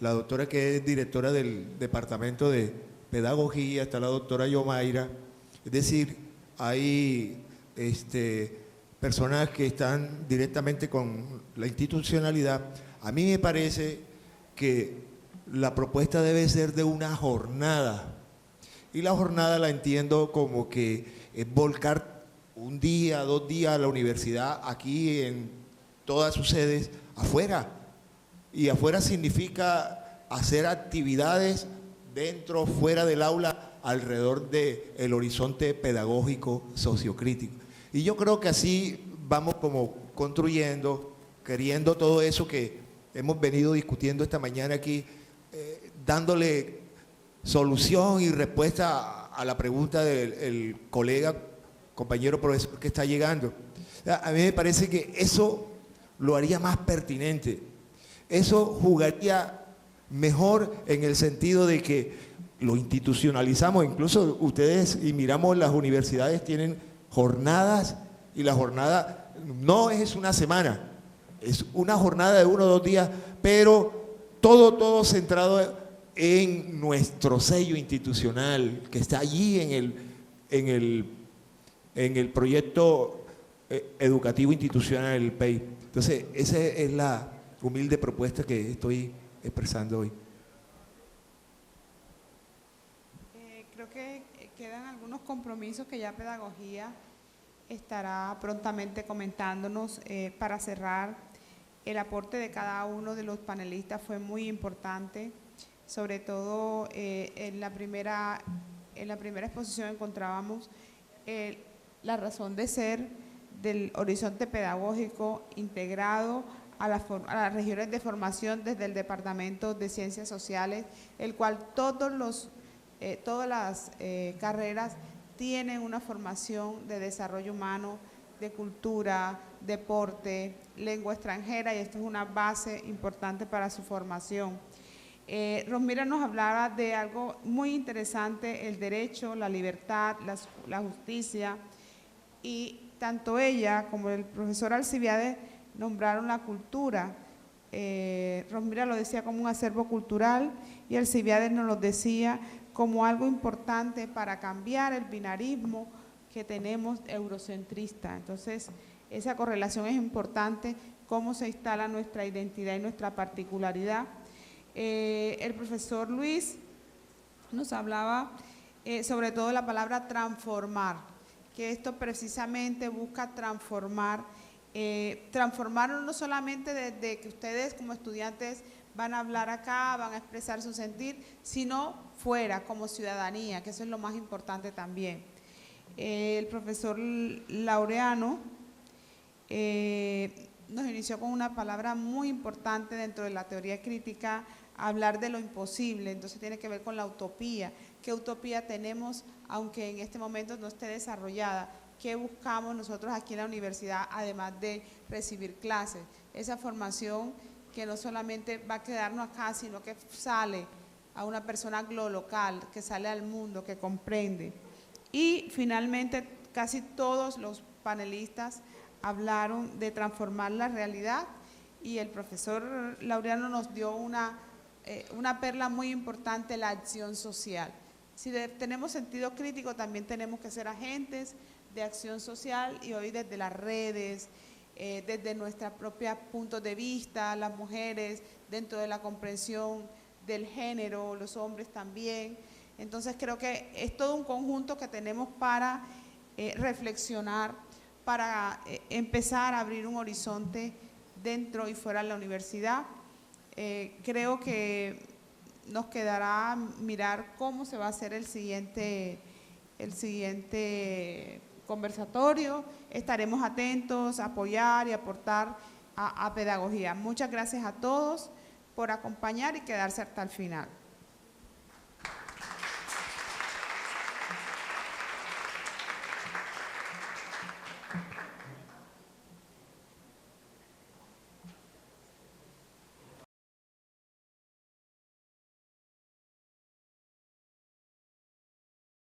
S6: la doctora que es directora del Departamento de Pedagogía, está la doctora Yomaira, es decir, hay personas que están directamente con la institucionalidad. A mí me parece que la propuesta debe ser de una jornada, y la jornada la entiendo como que es volcar un día, 2 días a la universidad, aquí en todas sus sedes, afuera. Y afuera significa hacer actividades dentro, fuera del aula, alrededor del horizonte pedagógico sociocrítico. Y yo creo que así vamos como construyendo, queriendo todo eso que hemos venido discutiendo esta mañana aquí, dándole solución y respuesta a la pregunta del colega, compañero profesor que está llegando. A mí me parece que eso lo haría más pertinente. Eso jugaría mejor en el sentido de que lo institucionalizamos. Incluso ustedes, y miramos, las universidades tienen jornadas, y la jornada no es una semana, es una jornada de 1 o 2 días, pero todo centrado en nuestro sello institucional que está allí en el proyecto educativo institucional del PEI. Entonces, esa es la humilde propuesta que estoy expresando hoy.
S2: Creo que quedan algunos compromisos que ya Pedagogía estará prontamente comentándonos. Para cerrar, el aporte de cada uno de los panelistas fue muy importante. Sobre todo en la primera exposición encontrábamos la razón de ser del horizonte pedagógico integrado a las regiones de formación desde el Departamento de Ciencias Sociales, el cual todas las carreras tienen una formación de desarrollo humano, de cultura, deporte, lengua extranjera, y esto es una base importante para su formación. Rosmira nos hablaba de algo muy interesante: el derecho, la libertad, la justicia, y tanto ella como el profesor Alcibiades nombraron la cultura. Rosmira lo decía como un acervo cultural y Alcibiades nos lo decía como algo importante para cambiar el binarismo que tenemos eurocentrista. Entonces, esa correlación es importante, cómo se instala nuestra identidad y nuestra particularidad. El profesor Luis nos hablaba sobre todo de la palabra transformar, que esto precisamente busca transformarnos no solamente desde que ustedes como estudiantes van a hablar acá, van a expresar su sentir, sino fuera, como ciudadanía, que eso es lo más importante también. El profesor Laureano nos inició con una palabra muy importante dentro de la teoría crítica, hablar de lo imposible, entonces tiene que ver con la utopía. ¿Qué utopía tenemos, aunque en este momento no esté desarrollada? ¿Qué buscamos nosotros aquí en la universidad, además de recibir clases? Esa formación que no solamente va a quedarnos acá, sino que sale a una persona local, que sale al mundo, que comprende. Y finalmente, casi todos los panelistas hablaron de transformar la realidad y el profesor Laureano nos dio una perla muy importante, la acción social. Si tenemos sentido crítico, también tenemos que ser agentes de acción social y hoy desde las redes, desde nuestro propio punto de vista, las mujeres dentro de la comprensión del género, los hombres también. Entonces creo que es todo un conjunto que tenemos para reflexionar, para empezar a abrir un horizonte dentro y fuera de la universidad. Creo que nos quedará mirar cómo se va a hacer el siguiente conversatorio. Estaremos atentos a apoyar y aportar a pedagogía. Muchas gracias a todos por acompañar y quedarse hasta el final.